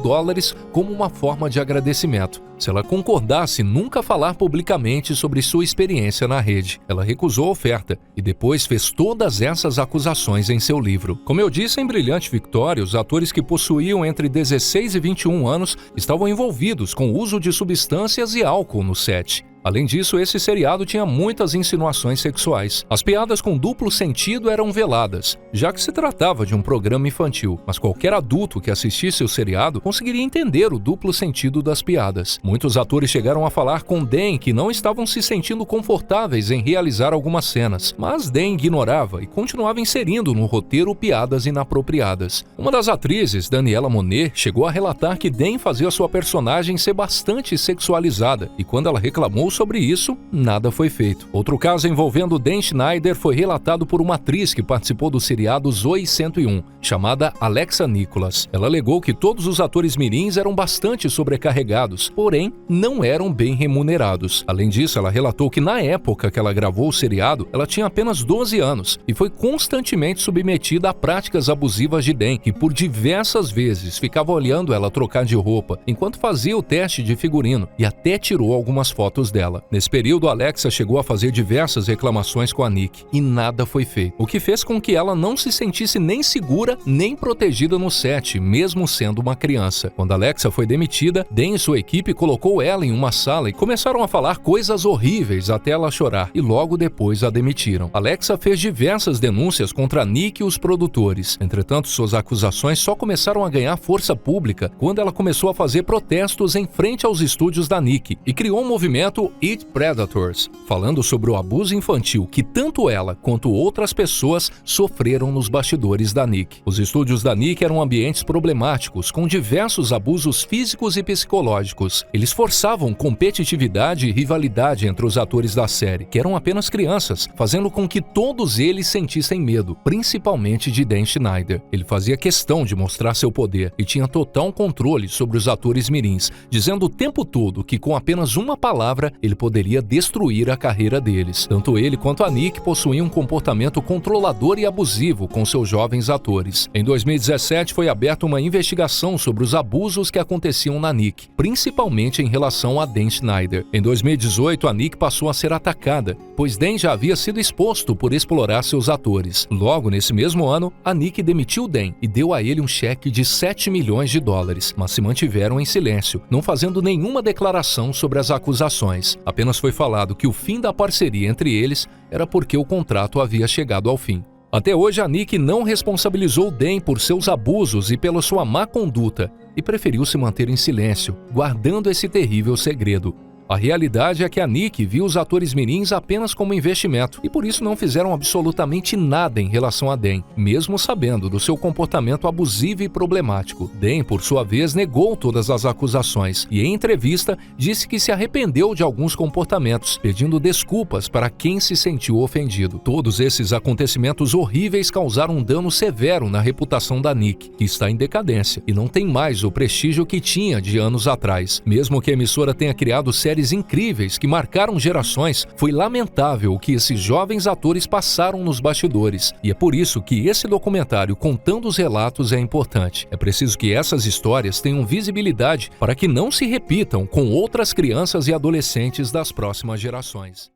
como uma forma de agradecimento, se ela concordasse nunca falar publicamente sobre sua experiência na rede. Ela recusou a oferta e depois fez todas essas acusações em seu livro. Como eu disse em Brilhante Victória, os atores que possuíam entre 16 e 21 anos estavam envolvidos com o uso de substâncias e álcool no set. Além disso, esse seriado tinha muitas insinuações sexuais. As piadas com duplo sentido eram veladas, já que se tratava de um programa infantil, mas qualquer adulto que assistisse o seriado conseguiria entender o duplo sentido das piadas. Muitos atores chegaram a falar com Dan que não estavam se sentindo confortáveis em realizar algumas cenas, mas Dan ignorava e continuava inserindo no roteiro piadas inapropriadas. Uma das atrizes, Daniela Monet, chegou a relatar que Dan fazia sua personagem ser bastante sexualizada, e quando ela reclamou sobre isso, nada foi feito. Outro caso envolvendo Dan Schneider foi relatado por uma atriz que participou do seriado Zoey 101, chamada Alexa Nicholas. Ela alegou que todos os atores mirins eram bastante sobrecarregados, porém não eram bem remunerados. Além disso, ela relatou que na época que ela gravou o seriado, ela tinha apenas 12 anos e foi constantemente submetida a práticas abusivas de Dan, que por diversas vezes ficava olhando ela trocar de roupa enquanto fazia o teste de figurino e até tirou algumas fotos dela. dela. Nesse período, Alexa chegou a fazer diversas reclamações com a Nick e nada foi feito, o que fez com que ela não se sentisse nem segura nem protegida no set, mesmo sendo uma criança. Quando Alexa foi demitida, Dan e sua equipe colocou ela em uma sala e começaram a falar coisas horríveis até ela chorar, e logo depois a demitiram. Alexa fez diversas denúncias contra Nick e os produtores. Entretanto, suas acusações só começaram a ganhar força pública quando ela começou a fazer protestos em frente aos estúdios da Nick e criou um movimento Eat Predators, falando sobre o abuso infantil que tanto ela quanto outras pessoas sofreram nos bastidores da Nick. Os estúdios da Nick eram ambientes problemáticos, com diversos abusos físicos e psicológicos. Eles forçavam competitividade e rivalidade entre os atores da série, que eram apenas crianças, fazendo com que todos eles sentissem medo, principalmente de Dan Schneider. Ele fazia questão de mostrar seu poder e tinha total controle sobre os atores mirins, dizendo o tempo todo que com apenas uma palavra ele poderia destruir a carreira deles. Tanto ele quanto a Nick possuíam um comportamento controlador e abusivo com seus jovens atores. Em 2017 foi aberta uma investigação sobre os abusos que aconteciam na Nick, principalmente em relação a Dan Schneider. Em 2018 a Nick passou a ser atacada, pois Dan já havia sido exposto por explorar seus atores. Logo nesse mesmo ano, a Nick demitiu Dan e deu a ele um cheque de 7 milhões de dólares, mas se mantiveram em silêncio, não fazendo nenhuma declaração sobre as acusações. Apenas foi falado que o fim da parceria entre eles era porque o contrato havia chegado ao fim. Até hoje, a Nick não responsabilizou Dan por seus abusos e pela sua má conduta e preferiu se manter em silêncio, guardando esse terrível segredo. A realidade é que a Nick viu os atores mirins apenas como investimento e por isso não fizeram absolutamente nada em relação a Dan, mesmo sabendo do seu comportamento abusivo e problemático. Dan, por sua vez, negou todas as acusações e, em entrevista, disse que se arrependeu de alguns comportamentos, pedindo desculpas para quem se sentiu ofendido. Todos esses acontecimentos horríveis causaram um dano severo na reputação da Nick, que está em decadência e não tem mais o prestígio que tinha de anos atrás. Mesmo que a emissora tenha criado séries incríveis que marcaram gerações, foi lamentável o que esses jovens atores passaram nos bastidores. E é por isso que esse documentário contando os relatos é importante. É preciso que essas histórias tenham visibilidade para que não se repitam com outras crianças e adolescentes das próximas gerações.